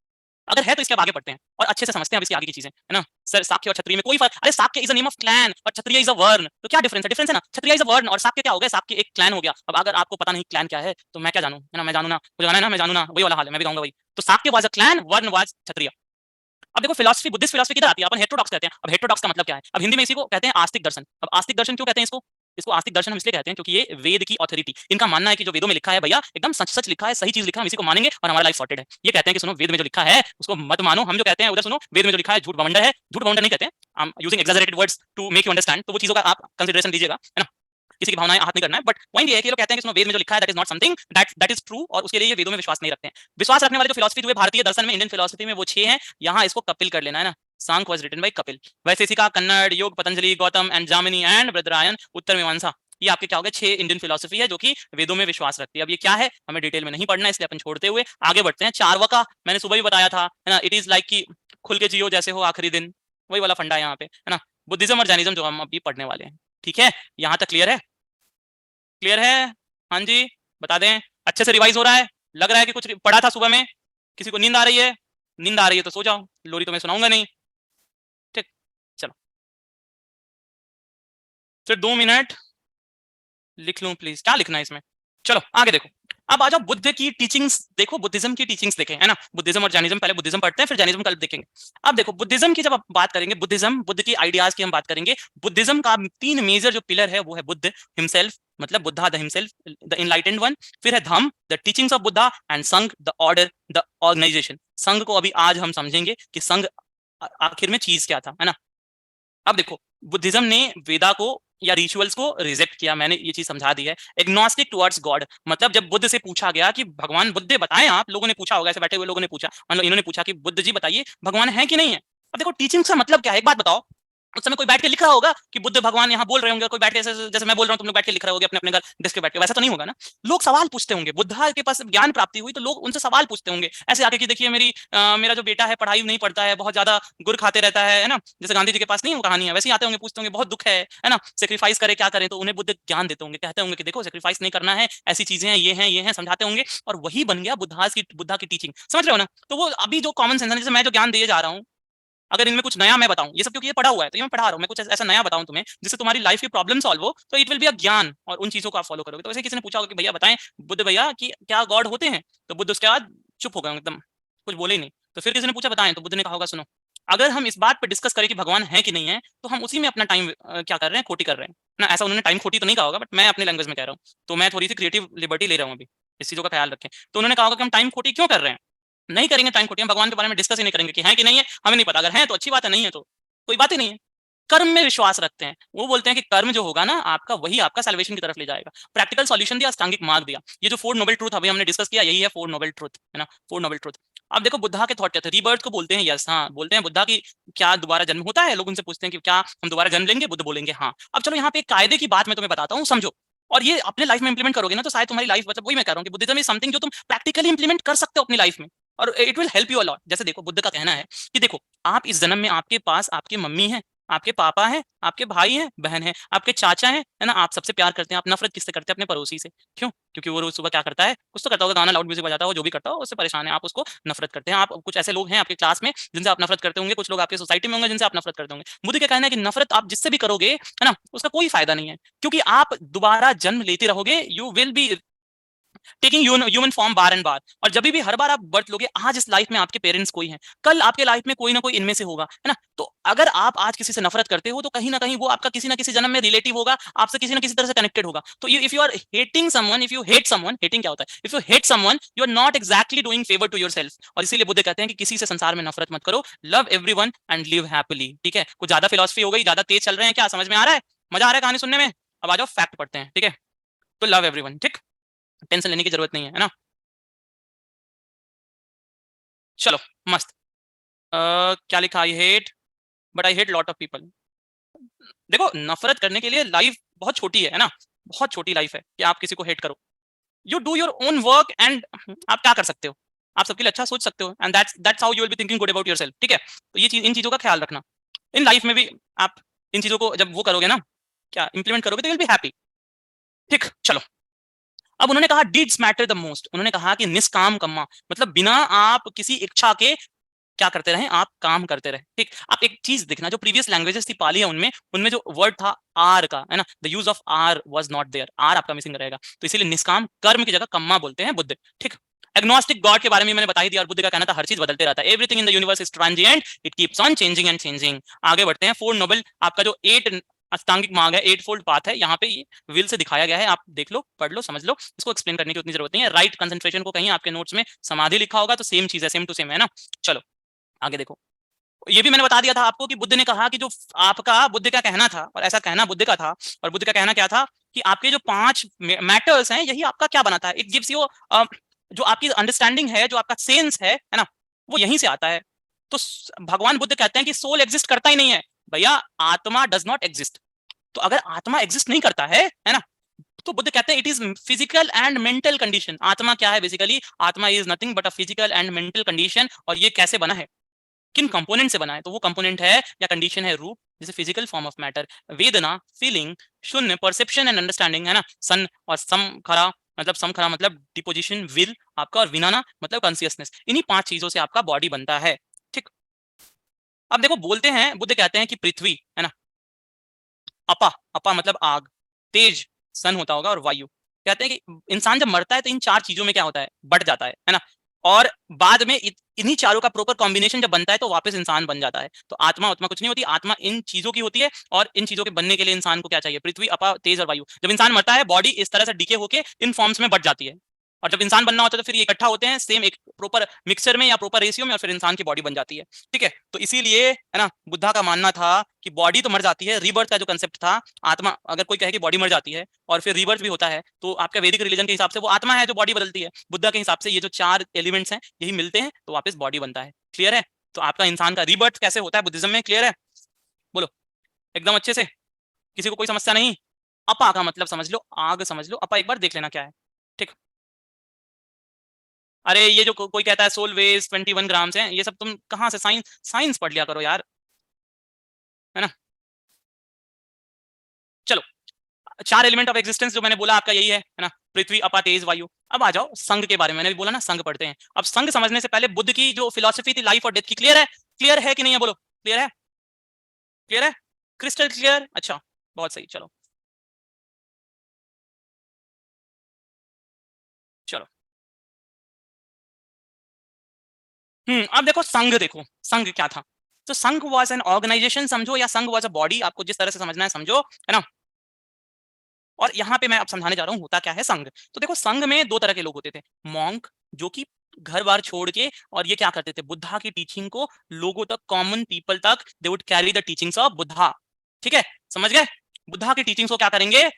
अगर है तो इसके अब आगे पढ़ते हैं और अच्छे से समझते हैं अब इसकी आगे की चीजें, है ना। सर साक्य और क्षत्रिय में कोई फर्क? अरे Shakya is a name of clan और क्षत्रिय इज अ वर्ण, तो क्या डिफरेंस है? डिफरेंस है ना, क्षत्रिय इज अ वर्ण और साक्य क्या हो गया? साक्य एक क्लैन हो गया। अब अगर आपको पता नहीं क्लैन क्या है तो मैं क्या जानूं, है ना, मैं जानू ना, मुझे जाना है ना, मैं जानू ना, वही वाला हाल है, मैं भी कहूंगा वही। तो साक्य वाज अ क्लैन, वर्ण वाज क्षत्रिय। अब देखो फिलॉसफी, बुद्धिस्ट फिलॉसफी किधर आती है, अपन हेटेरोडॉक्स कहते हैं। अब हेटेरोडॉक्स का मतलब क्या है, अब हिंदी में इसी को कहते हैं आस्तिक दर्शन। अब आस्तिक दर्शन क्यों कहते हैं इसको आस्तिक दर्शन हम इसलिए कहते हैं क्योंकि ये वेद की ऑथोरिटी, इनका मानना है कि जो वेदों में लिखा है भैया एकदम सच सच लिखा है, सही चीज लिखा है, हम इसी को मानेंगे और हमारा लाइफ सॉर्टेड है। ये कहते हैं कि सुनो वेद में जो लिखा है उसको मत मानो, हम जो कहते हैं उधर सुनो, वेद में जो लिखा है झूठ बवंडर है, झूठ बवंडर नहीं कहते हैं, I am using exaggerated words to make you understand, तो वो चीजों का आप कंसीडरेशन दीजिएगा, है ना, किसी की भावनाएं हाथ नहीं करना है। बट पॉइंट ये है कि लोग कहते हैं कि वेद में जो लिखा है that is not something that is true, और उसके लिए ये वेदों में विश्वास नहीं रखते हैं। विश्वास रखने वाले जो फिलॉसफी हुए भारतीय दर्शन में, इंडियन फिलॉसफी में, वो 6 हैं। यहाँ इसको कपिल कर लेना है ना, Samkhya was written by Kapil, Vaisheshika, Kanada, Yoga, Patanjali, Gautam and Jaimini and Brihadaranyaka, Uttar Mimamsa. ये आपके क्या हो गए 6 इंडियन फिलॉसफी है जो कि वेदों में विश्वास रखती है। अब ये क्या है हमें डिटेल में नहीं पढ़ना है, इसलिए अपन छोड़ते हुए आगे बढ़ते हैं। चार्वाका मैंने सुबह भी बताया था, है ना, इट इज लाइक कि खुल के जियो जैसे हो आखिरी दिन, वही वाला फंडा है यहाँ पे, है ना। बुद्धिज्म और जैनिज्म जो हम अभी पढ़ने वाले हैं, ठीक है, यहाँ तक क्लियर है? क्लियर है? हाँ जी, बता दें, अच्छे से रिवाइज हो रहा है? लग रहा है कि कुछ पढ़ा था सुबह में? किसी को नींद आ रही है? नींद आ रही है तो सो जाओ, लोरी तो मैं सुनाऊंगा नहीं, ठीक। चलो फिर 2 मिनट लिख लूं प्लीज, क्या लिखना है इसमें? चलो आगे देखो, अब आ जाओ बुद्ध की टीचिंग्स देखो, बुद्धिज्म की टीचिंग्स देखें, है ना। बुद्धिज्म और जैनिज्म, पहले बुद्धिज्म पढ़ते हैं फिर जैनिज्म कल देखेंगे। अब देखो बुद्धिज्म की जब आप बात करेंगे, बुद्धिज्म, बुद्ध की आइडियाज की हम बात करेंगे। बुद्धिज्म का 3 मेजर जो पिलर है वो है बुद्ध हिमसेल्फ, मतलब Buddha the himself, the enlightened one, फिर है Dhamma the teachings of Buddha, and Sangha the order, the organisation. Sangha को अभी आज हम समझेंगे कि संघ आखिर में चीज क्या था, है ना। अब देखो बुद्धिज्म ने वेदा को या रिचुअल्स को रिजेक्ट किया, मैंने ये चीज समझा दी है। एग्नोस्टिक टुवर्ड्स गॉड, मतलब जब बुद्ध से पूछा गया कि भगवान बुद्ध बताएं, आप लोगों ने पूछा होगा, ऐसे बैठे हुए लोगों ने पूछा, मतलब इन्होंने पूछा कि बुद्ध जी बताइए भगवान है कि नहीं है। अब देखो टीचिंग का मतलब क्या है, एक बात बताओ, उस समय कोई बैठ के लिख रहा होगा कि बुद्ध भगवान यहाँ बोल रहे होंगे, कोई बैठ के जैसे मैं बोल रहा हूँ तुम लोग बैठ के लिख रहे होगे अपने अपने घर डेस्क पे बैठ के, वैसा तो नहीं होगा ना। लोग सवाल पूछते होंगे, बुद्धा के पास ज्ञान प्राप्ति हुई तो लोग उनसे सवाल पूछते होंगे, ऐसे आके कि देखिए मेरा जो बेटा है पढ़ाई नहीं पढ़ता है, बहुत ज्यादा गुर खाते रहता है ना, जैसे गांधी जी के पास नहीं वो कहानी है, वैसे ही आते होंगे, पूछते होंगे बहुत दुख है ना, सेक्रीफाइस करे क्या करें, तो उन्हें बुद्ध ज्ञान देते होंगे, कहते होंगे कि देखो सेक्रीफाइस नहीं करना है, ऐसी चीजें हैं, ये हैं, समझाते होंगे, और वही बन गया बुद्धा की टीचिंग, समझ रहे हो ना। तो वो अभी जो कॉमन सेंस है, जैसे मैं जो ज्ञान दिए जा रहा हूँ, अगर इनमें कुछ नया मैं बताऊं, ये सब क्योंकि ये पढ़ा हुआ है तो ये मैं पढ़ा रहा हूं, मैं कुछ ऐसा नया बताऊं तुम्हें जिससे तुम्हारी लाइफ की प्रॉब्लम सॉल्व हो, तो इट विल बी अ ज्ञान, और उन चीजों को आप फॉलो करोगे। तो वैसे किसी ने पूछा होगा कि भैया बताएं बुद्ध भैया कि क्या गॉड होते हैं, तो बुद्ध उसके बाद चुप हो गए एकदम, कुछ बोले ही नहीं। तो फिर किसी ने पूछा बताएं, तो बुद्ध ने कहा होगा सुनो, अगर हम इस बात पर डिस्कस करें कि भगवान है कि नहीं है, तो हम उसी में अपना टाइम क्या कर रहे हैं, खोटी कर रहे हैं ना। ऐसा उन्होंने टाइम खोटी तो नहीं कहा होगा, बट मैं अपनी लैंग्वेज में कह रहा हूँ, तो मैं थोड़ी सी क्रिएटिव लिबर्टी ले रहा हूँ अभी, इस चीजों का ख्याल रखें। तो उन्होंने कहा होगा कि हम टाइम खोटी क्यों कर रहे हैं, नहीं करेंगे टाइम खोटी, हम भगवान के बारे में डिस्कस ही नहीं करेंगे कि है कि नहीं है, हमें नहीं पता, अगर है तो अच्छी बात है, नहीं है तो कोई बात ही नहीं है। कर्म में विश्वास रखते हैं, वो बोलते हैं कि कर्म जो होगा ना आपका, वही आपका सैल्वेशन की तरफ ले जाएगा। प्रैक्टिकल सॉल्यूशन दिया, अष्टांगिक मार्ग दिया, ये जो 4 नोबल ट्रूथ अभी हमने डिस्कस किया, यही है 4 नोबल ट्रूथ, है ना, 4 नोबल ट्रूथ। अब देखो बुद्धा के थॉट क्या थे, रीबर्थ को बोलते हैं, यस हाँ बोलते हैं बुद्धा की क्या दोबारा जन्म होता है, लोग उनसे पूछते हैं कि क्या हम दोबारा जन्म लेंगे, बुद्ध बोलेंगे हाँ। अब चलो यहाँ पे एक कायदे की बात मैं तुम्हें बताता हूँ, समझो, और ये अपने लाइफ में इंप्लीमेंट करोगे ना तो शायद तुम्हारी लाइफ, मतलब वही मैं कह रहा हूँ कि बुद्धिज्म इज समथिंग जो तुम प्रैक्टिकली इंप्लीमेंट कर सकते हो अपनी लाइफ में, और it will help you a lot. जैसे देखो बुद्ध का कहना है कि देखो आप इस जन्म में आपके पास आपकी मम्मी है, आपके पापा हैं, आपके भाई हैं, बहन है, आपके चाचा हैं, है ना, आप सबसे प्यार करते हैं, आप नफरत किससे करते हैं, अपने पड़ोसी से। क्यों? क्योंकि वो रोज सुबह क्या करता है, कुछ तो करता होगा, गाना लाउड म्यूजिक बजाता हो, जो भी करता हो उससे परेशान है, आप उसको नफरत करते हैं। आप कुछ ऐसे लोग हैं आपके क्लास में जिनसे आप नफरत करते होंगे, कुछ लोग आपकी सोसाइटी में होंगे जिनसे आप नफरत करते होंगे। मुझे क्या कहना है कि नफरत आप जिससे भी करोगे, है ना, उसका कोई फायदा नहीं है, क्योंकि आप दोबारा जन्म लेते रहोगे, you will be taking human form बार एंड बार, और जब भी हर बार आप बर्थ लोगे, आज इस लाइफ में आपके पेरेंट्स कोई हैं, कल आपके लाइफ में कोई ना कोई इनमें से होगा, है ना। तो अगर आप आज किसी से नफरत करते हो तो कहीं ना कहीं वो आपका किसी ना किसी जन्म में रिलेटिव होगा, आपसे किसी ना किसी तरह से कनेक्टेड होगा। तो if you are hating someone, if you hate someone, hating क्या होता है, if you hate someone you are not exactly doing favour to yourself, और इसीलिए बुद्ध कहते हैं कि किसी से संसार में नफरत मत करो, love everyone and live happily. ठीक है, कुछ ज्यादा फिलॉसफी हो गई, ज्यादा तेज चल रहे हैं क्या, समझ में आ रहा है, मजा आ रहा है कहानी सुनने में? अब आ जाओ फैक्ट पढ़ते हैं, ठीक है। तो लव एवरीवन, ठीक, टेंशन लेने की जरूरत नहीं है ना। चलो मस्त। क्या लिखा, I hate but I hate lot of people. देखो नफरत करने के लिए लाइफ बहुत छोटी है ना, बहुत छोटी लाइफ है कि आप किसी को हेट करो। You do your own work and आप क्या कर सकते हो, आप सबके लिए अच्छा सोच सकते हो, and that's how you will be thinking good about yourself. ठीक है, तो ये चीज, इन चीजों का ख्याल रखना इन लाइफ में भी। आप इन चीजों को जब वो करोगे ना, क्या इंप्लीमेंट करोगे, तो विल बी हैप्पी। ठीक, चलो। अब उन्होंने कहा डीड्स मैटर द मोस्ट, उन्होंने कहा कि निष्काम कर्मा, मतलब बिना आप किसी इच्छा के क्या करते रहे, आप काम करते रहे। ठीक, आप एक चीज देखना, जो प्रीवियस लैंग्वेजेस थी पाली है, उनमें उनमें जो वर्ड था आर का, है ना, the use of R was not there, R आपका मिसिंग रहेगा, तो इसीलिए निष्काम कर्म की जगह कम्मा बोलते हैं बुद्ध। ठीक, एग्नोस्टिक गॉड के बारे में मैंने बता ही दिया, और बुद्ध का कहना था हर चीज बदलते रहता है, everything in the universe is transient, it keeps on changing and changing. आगे बढ़ते हैं। फोर नोबल, आपका जो 8 अष्टांगिक मार्ग है, 8 फोल्ड पाथ है, यहाँ पे ये विल से दिखाया गया है, आप देख लो, पढ़ लो, समझ लो, इसको एक्सप्लेन करने की उतनी जरूरत नहीं है। राइट कंसंट्रेशन को कहीं आपके नोट्स में समाधि लिखा होगा तो सेम चीज है, सेम टू सेम है ना। चलो आगे देखो, ये भी मैंने बता दिया था आपको कि बुद्ध ने कहा कि जो आपका बुद्ध का कहना था, और ऐसा कहना बुद्ध का था, और बुद्ध का कहना क्या था कि आपके जो 5 मैटर्स हैं यही आपका क्या बनाता है, इट गिव्स यू जो आपकी अंडरस्टैंडिंग है, जो आपका सेंस है ना, वो यहीं से आता है। तो भगवान बुद्ध कहते हैं कि सोल एग्जिस्ट करता ही नहीं है भैया, आत्मा डज नॉट एग्जिस्ट। तो अगर आत्मा एग्जिस्ट नहीं करता है ना, तो बुद्ध कहते हैं it is physical and mental condition. आत्मा क्या है बेसिकली, आत्मा is nothing but a physical and mental condition. और ये कैसे बना है, किन कंपोनेंट से बना है, तो वो कंपोनेंट है या कंडीशन है रूप, जैसे फिजिकल फॉर्म ऑफ मैटर, वेदना, फीलिंग, शून्य, परसेप्शन एंड अंडरस्टैंडिंग, है ना, सन और सम खरा मतलब सम खरा मतलब डिपोजिशन, विल आपका, और विनाना मतलब कॉन्शियसनेस। इन्हीं 5 चीजों से आपका बॉडी बनता है। ठीक, अब देखो बोलते हैं, बुद्ध कहते हैं कि पृथ्वी है ना, अपा, अपा मतलब आग, तेज सन होता होगा, और वायु। कहते हैं कि इंसान जब मरता है तो इन 4 चीजों में क्या होता है, बढ़ जाता है ना, और बाद में इन्हीं चारों का प्रॉपर कॉम्बिनेशन जब बनता है तो वापस इंसान बन जाता है। तो आत्मा आत्मा कुछ नहीं होती, आत्मा इन चीजों की होती है, और इन चीजों के बनने के लिए इंसान को क्या चाहिए, पृथ्वी, अपा, तेज और वायु। जब इंसान मरता है बॉडी इस तरह से डीके होके इन फॉर्म्स में बढ़ जाती है, और जब इंसान बनना होता है तो फिर ये इकट्ठा होते हैं सेम एक प्रॉपर मिक्सचर में या प्रॉपर रेशियो में, और फिर इंसान की बॉडी बन जाती है। ठीक है, तो इसीलिए है ना, बुद्धा का मानना था कि बॉडी तो मर जाती है, रीबर्थ का जो कंसेप्ट था, आत्मा, अगर कोई कहे कि बॉडी मर जाती है और फिर रीबर्थ भी होता है, तो आपका वैदिक रिलीजन के हिसाब से वो आत्मा है जो बॉडी बदलती है। बुद्धा के हिसाब से ये जो 4 एलिमेंट्स हैं यही मिलते हैं तो वापस बॉडी बनता है। क्लियर है? तो आपका इंसान का रीबर्थ कैसे होता है बुद्धिज्म में, क्लियर है? बोलो एकदम अच्छे से, किसी को कोई समस्या नहीं? अपा का मतलब समझ लो, आग समझ लो, अपा एक बार देख लेना क्या है। ठीक, अरे ये जो कोई कहता है सोल वेज 21 ग्राम्स हैं, ये सब तुम कहाँ से साइंस साइंस पढ़ लिया करो यार, है ना। चलो, 4 एलिमेंट ऑफ एग्जिस्टेंस जो मैंने बोला आपका यही है ना, पृथ्वी, अपा, तेज, वायु। अब आ जाओ संघ के बारे में, मैंने भी बोला ना संघ पढ़ते हैं। अब संघ समझने से पहले बुद्ध की जो फिलॉसफी थी लाइफ और डेथ की, क्लियर है? क्लियर है कि नहीं है, बोलो क्लियर है? क्लियर है? क्रिस्टल क्लियर, अच्छा बहुत सही। चलो चलो, अब देखो संघ, देखो संघ क्या था। तो संघ वाज एन ऑर्गेनाइजेशन समझो, या संघ वाज अ बॉडी, आपको जिस तरह से समझना है समझो, है ना। और यहाँ पे मैं अब समझाने जा रहा हूँ होता क्या है संघ। तो देखो संघ में 2 तरह के लोग होते थे, मॉन्क जो कि घर बार छोड़ के, और ये क्या करते थे, बुद्धा की टीचिंग को लोगों तक, कॉमन पीपल तक, they would carry the teachings of Buddha. ठीक है, समझ गए? बुद्धा की टीचिंग्स को क्या करेंगे,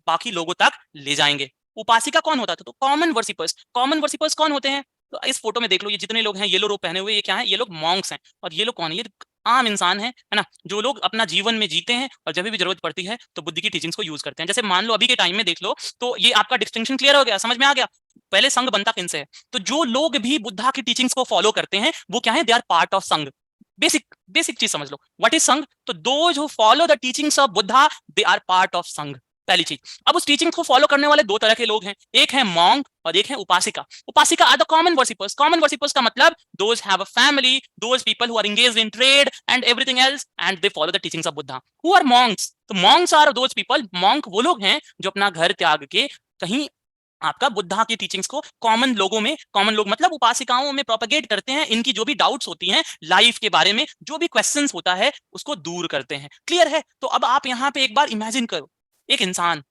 बाकी लोगों तक ले जाएंगे। उपासिका कौन होता था, तो कॉमन वर्शिपर्स। कॉमन वर्शिपर्स कौन होते हैं, तो इस फोटो में देख लो, ये जितने लोग हैं येलो रोब पहने हुए, ये क्या है, ये लोग मॉन्क्स हैं। और ये लोग कौन है, ये आम इंसान है ना, जो लोग अपना जीवन में जीते हैं और जब भी जरूरत पड़ती है तो बुद्ध की टीचिंग्स को यूज करते हैं। जैसे मान लो अभी के टाइम में देख लो, तो ये आपका डिस्टिंक्शन क्लियर हो गया, समझ में आ गया। पहले संघ बनता किनसे है, तो जो लोग भी बुद्धा की टीचिंग्स को फॉलो करते हैं वो क्या है, they are part of Sangha. Basic basic चीज समझ लो, व्हाट इज संघ, तो those who follow the teachings of Buddha, they are part of Sangha. पहली चीज। अब उस टीचिंग्स को फॉलो करने वाले 2 तरह के लोग हैं, एक है मॉन्क और एक है upasika. Upasika are the common worshippers. Common worshippers का मतलब those have a family, those people who are engaged in trade and everything else, and they follow the teachings of Buddha. Who are monks, तो monks are those people, monk वो लोग हैं जो अपना घर त्याग के कहीं आपका बुद्धा की टीचिंग्स को कॉमन लोगों में, कॉमन लोग मतलब उपासिकाओं में प्रोपेगेट करते हैं, इनकी जो भी डाउट्स होती हैं लाइफ के बारे में, जो भी क्वेश्चंस होता है उसको दूर करते हैं। क्लियर है? तो अब आप यहाँ पे एक बार इमेजिन करो, एक इंसान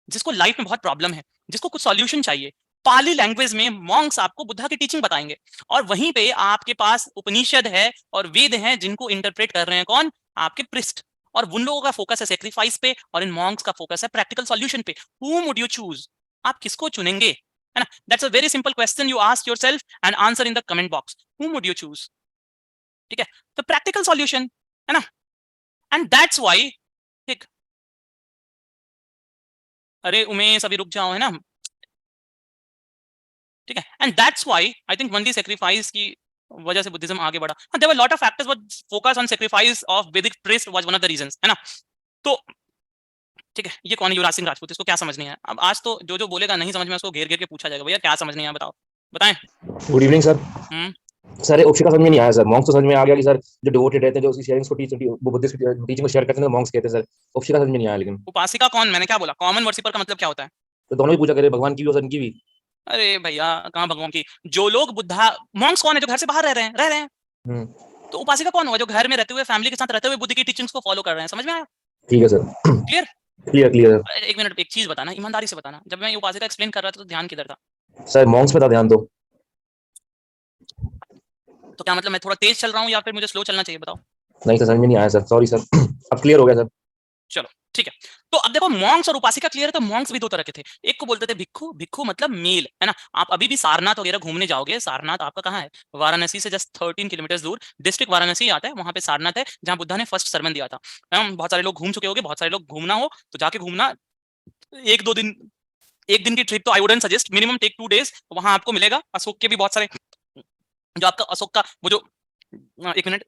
जिसको लाइफ में बहुत प्रॉब्लम है, जिसको कुछ सॉल्यूशन चाहिए, पाली लैंग्वेज में मॉन्क्स आपको बुद्धा की टीचिंग बताएंगे, और वहीं पे आपके पास उपनिषद है और वेद हैं जिनको इंटरप्रेट कर रहे हैं कौन, आपके पृष्ठ। और उन लोगों का फोकस है सेक्रीफाइस पे, और इन मॉन्क्स का फोकस है प्रैक्टिकल सॉल्यूशन पे। whom would you choose, आप किसको चुनेंगे, है ना। That's a very simple question, you ask yourself and answer in the comment box, whom would you choose। ठीक है, तो प्रैक्टिकल सॉल्यूशन, है ना, एंड दैट्स व्हाई। ठीक, अरे उमेश अभी रुक जाओ, है ना। ठीक है, and that's why I think only sacrifice की वजह से बुद्धिज्म आगे बढ़ा। There were lot of factors but focus on sacrifice of Vedic priest was one of the reasons, है ना। तो ठीक है, ये कौन है, युवराज सिंह राजपूत, इसको क्या समझ नहीं है। अब आज तो जो जो बोलेगा नहीं समझ में उसको घेर घेर के पूछा जाएगा, भैया क्या समझ नहीं है बताओ, बताएं। Good evening sir. Hmm sir upasika समझ में नहीं आया सर, मॉन्क्स तो समझ में आ गया कि सर जो डिवोटेड रहते हैं जो उसकी शेयरिंग्स को वो बुद्धिस्ट टीचिंग को शेयर करते हैं तो मॉन्क्स कहते हैं सर। ओप्शिका समझ में नहीं आया लेकिन। उपासिका कौन, मैंने क्या बोला, कॉमन वर्शिपर का मतलब क्या होता है। तो दोनों ही पूजा करे, भगवान की भी और सर की भी। अरे भैया कहाँ भगवान की, जो लोग बुद्धा मॉन्क्स कौन है, जो घर से बाहर रह रहे हैं। हम्म, तो उपासिका कौन हुआ, जो घर में रहते हुए फैमिली के साथ रहते हुए बुद्ध की टीचिंग्स को फॉलो कर रहे हैं। समझ में आया? ठीक है सर। क्लियर? क्लियर क्लियर एक मिनट, एक चीज बताना, ईमानदारी से बताना, जब मैं ये उपासिका एक्सप्लेन कर रहा था तो ध्यान किधर था? सर, मॉन्क्स पे था ध्यान दो। तो क्या मतलब मैं थोड़ा तेज चल रहा हूँ या फिर मुझे स्लो चलना चाहिए, बताओ? नहीं सर, समझ में नहीं आया सर, सॉरी सर। अब क्लियर हो गया सर। चलो ठीक है। तो अब देखो मॉन्क्स और उपासिका क्लियर है, तो मॉन्क्स भी दो तरह के थे। एक को बोलते थे भिक्खु, भिक्खु मतलब मेल, है ना। आप अभी भी सारनाथ वगैरह घूमने जाओगे, सारनाथ आपका कहाँ है? वाराणसी से जस्ट 13 किलोमीटर दूर डिस्ट्रिक्ट वाराणसी आता है, वहां पे सारनाथ है, जहां बुद्धा ने फर्स्ट सरमन दिया था। बहुत सारे लोग घूम चुके होंगे, बहुत सारे लोग घूमना हो तो जाके घूमना। एक दो दिन, एक दिन की ट्रिप तो I wouldn't suggest, minimum take 2 days। वहां आपको मिलेगा अशोक के भी बहुत सारे, जो आपका अशोक का वो जो, एक मिनट,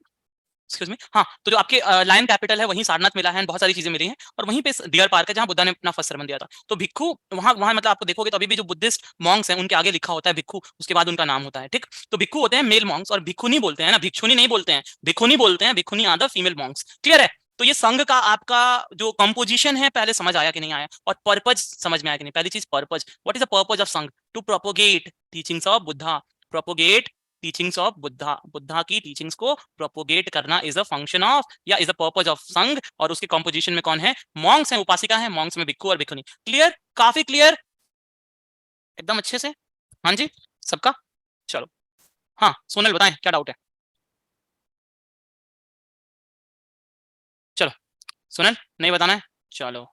एक्सक्यूज मी, हाँ, तो जो आपके लायन कैपिटल है वहीं सारनाथ मिला है, बहुत सारी चीजें मिली हैं, और वहीं पे डियर पार्क है जहां बुद्धा ने अपना फर्स्ट सरमन दिया था। तो भिक्खु वहां वहां मतलब आपको देखोगे तो अभी भी जो बुद्धिस्ट मॉन्क्स हैं उनके आगे लिखा होता है भिक्खु, उसके बाद उनका नाम होता है, ठीक। तो भिक्खु होते हैं मेल मॉन्क्स, और भिक्खुनी बोलते हैं ना, भिक्षुनी नहीं बोलते हैं, भिक्खुनी बोलते हैं, bhikkhuni are the female monks. Clear है? तो ये संघ का आपका जो कंपोजिशन है पहले समझ आया कि नहीं आया, और पर्पज समझ में आया कि नहीं? पहली चीज purpose, what is the purpose of Sangha? To propagate teachings of Buddha, propagate teachings of Buddha, Buddha की टीचिंग्स को प्रोपोगेट करना इज अ फंक्शन ऑफ या is a purpose of Sangha. और उसके कंपोजिशन में कौन है? मॉन्क्स है, उपासिका है, मॉन्क्स में भिक्खु और भिक्खुनी। क्लियर? काफी क्लियर, एकदम अच्छे से। हाँ जी, सबका। चलो, हाँ सोनल बताएं क्या डाउट है? चलो सोनल, नहीं बताना है, चलो।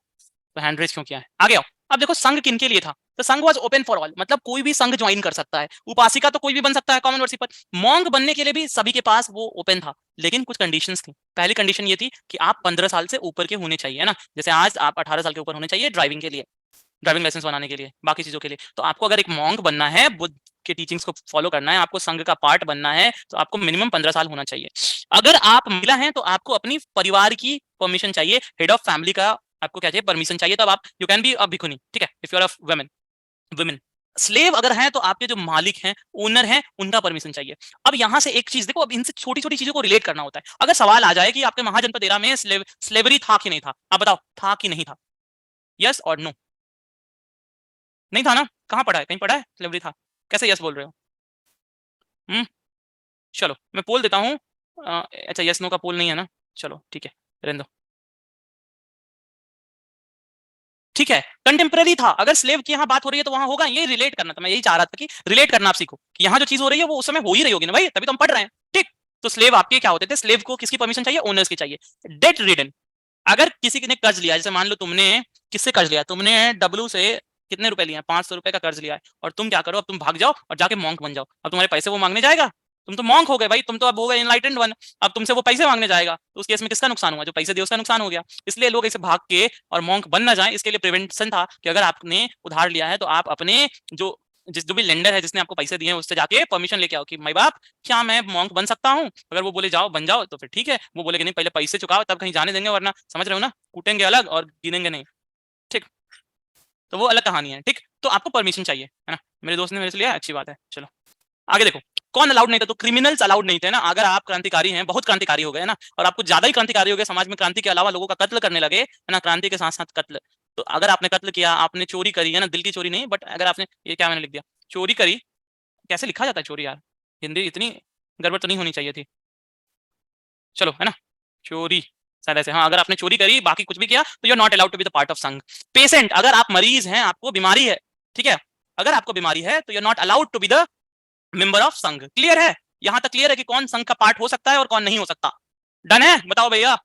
तो हैंड रेज क्यों किया है? आगे आओ। अब देखो संघ किनके लिए था? तो संघ वाज ओपन फॉर ऑल, मतलब कोई भी संघ ज्वाइन कर सकता है। उपासिका तो कोई भी बन सकता है कॉमन वर्सिपर। मॉन्ग बनने के लिए भी सभी के पास वो ओपन था, लेकिन कुछ कंडीशंस थी। पहली कंडीशन ये थी कि आप 15 साल से ऊपर के होने चाहिए, है ना। जैसे आज आप 18 साल के ऊपर होने चाहिए ड्राइविंग के लिए, ड्राइविंग लाइसेंस बनाने के लिए, बाकी चीजों के लिए। तो आपको अगर एक मॉन्ग बनना है, बुद्ध के टीचिंग्स को फॉलो करना है, आपको संघ का पार्ट बनना है, तो आपको मिनिमम 15 साल होना चाहिए। अगर आप महिला हैं तो आपको अपनी परिवार की परमिशन चाहिए, हेड ऑफ फैमिली का आपको क्या चाहिए? परमिशन चाहिए, तब आप you can be a bhikkhuni, ठीक है, if you are a women, women. Slave अगर हैं तो आपके जो मालिक हैं, ओनर हैं, उनका परमिशन चाहिए। अब यहां से एक चीज देखो, अब इनसे छोटी छोटी चीजों को रिलेट करना होता है। अगर सवाल आ जाए कि आपके महाजनपद एरा में स्लेवरी था कि नहीं था, आप बताओ था कि नहीं था? यस और नो? नहीं था ना? कहाँ पढ़ा है? कहीं पढ़ा है स्लेवरी था? कैसे यस बोल रहे हो? चलो मैं पोल देता हूँ। अच्छा यस नो का पोल नहीं है ना, चलो ठीक है, रहने दो। ठीक है, कंटेम्पररी था। अगर स्लेव की यहाँ बात हो रही है तो वहां होगा, ये रिलेट करना था, मैं यही चाह रहा था कि रिलेट करना आप सीखो कि यहाँ जो चीज हो रही है वो उस समय हो ही रही होगी ना भाई, तभी तो हम पढ़ रहे हैं, ठीक। तो स्लेव आपके क्या होते थे? स्लेव को किसकी परमिशन चाहिए? ओनर्स की चाहिए। डेट रिडन, अगर किसी ने कर्ज लिया, जैसे मान लो तुमने, किससे कर्ज लिया? तुमने डब्लू से कितने रुपए लिए? 500 रुपए का कर्ज लिया है, और तुम क्या करो? अब तुम भाग जाओ और जाके मॉन्क बन जाओ। अब तुम्हारे पैसे वो मांगने जाएगा? तुम तो मॉन्क हो गए भाई, तुम तो अब हो गए एनलाइटेंड वन। अब तुमसे वो पैसे मांगने जाएगा, तो उस केस में किसका नुकसान हुआ? जो पैसे दिए उसका नुकसान हो गया। इसलिए लोग ऐसे भाग के और मॉन्क बन ना जाए, इसके लिए प्रिवेंशन था कि अगर आपने उधार लिया है तो आप अपने जो भी लेंडर है जिसने आपको पैसे दिए हैं उससे जाके परमिशन लेके आओ कि माई बाप, क्या मैं मॉन्क बन सकता हूँ? अगर वो बोले जाओ बन जाओ तो फिर ठीक है, वो बोले कि नहीं पहले पैसे चुकाओ तब कहीं जाने देंगे, वरना समझ रहे हो ना, कूटेंगे अलग और गिनेंगे नहीं, ठीक। तो वो अलग कहानी है, ठीक। तो आपको परमिशन चाहिए, है ना। मेरे दोस्त ने मेरे से लिया, अच्छी बात है। चलो आगे देखो, कौन अलाउड नहीं था? तो क्रिमिनल्स अलाउड नहीं थे ना। अगर आप क्रांतिकारी हैं, बहुत क्रांतिकारी हो गए ना, और आपको ज्यादा ही क्रांतिकारी हो गए, समाज में क्रांति के अलावा लोगों का कत्ल करने लगे, है ना, क्रांति के साथ साथ कत्ल। तो अगर आपने कत्ल किया, आपने चोरी करी, है ना, दिल की चोरी नहीं, बट अगर आपने, ये क्या मैंने लिख दिया, चोरी करी, कैसे लिखा जाता है चोरी यार? हिंदी इतनी गड़बड़ तो नहीं होनी चाहिए थी। चलो, है ना, चोरी शायद ऐसे, हाँ, अगर आपने चोरी करी, बाकी कुछ भी किया, तो you are not allowed to be the part of Sangha. Patient, अगर आप मरीज हैं, आपको बीमारी है, ठीक है, अगर आपको बीमारी है तो you are not allowed to be the member of Sangha. Clear है? यहां तक क्लियर है कि कौन संघ का पार्ट हो सकता है और कौन नहीं हो सकता? डन है? बताओ भैया।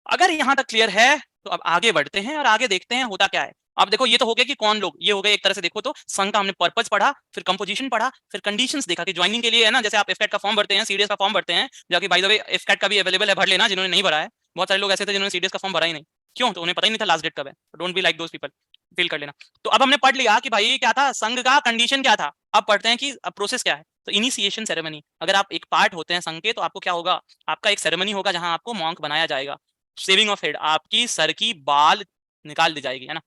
अगर यहां तक क्लियर है तो अब आगे बढ़ते हैं और आगे देखते हैं होता क्या है। अब देखो, ये तो हो गया कि कौन लोग, ये हो गए एक तरह से देखो तो संघ का हमने पर्पस पढ़ा, फिर कंपोजिशन पढ़ा, फिर कंडीशंस देखा कि ज्वाइनिंग के लिए, है ना, जैसे आप एफकेट का फॉर्म भरते हैं, सीडीएस का फॉर्म भरते हैं, जाके बाय द वे एफकेट का भी अवेलेबल है, भर लेना जिन्होंने नहीं भरा है। बहुत सारे लोग ऐसे थे जिन्होंने सीडीएस का फॉर्म भरा ही नहीं। क्यों? तो उन्हें पता ही नहीं था लास्ट डेट कब है। Don't be like those people, fill कर लेना। तो अब हमने पढ़ लिया कि भाई क्या था संघ का, कंडीशन क्या था। अब पढ़ते हैं कि अब प्रोसेस क्या है। तो इनिशिएशन सेरेमनी, अगर आप एक पार्ट होते हैं संघ के तो आपको क्या होगा? आपका एक सेरेमनी होगा जहां आपको मॉन्क बनाया जाएगा। शेविंग ऑफ हेड, आपकी सर की बाल निकाल दी जाएगी, है ना।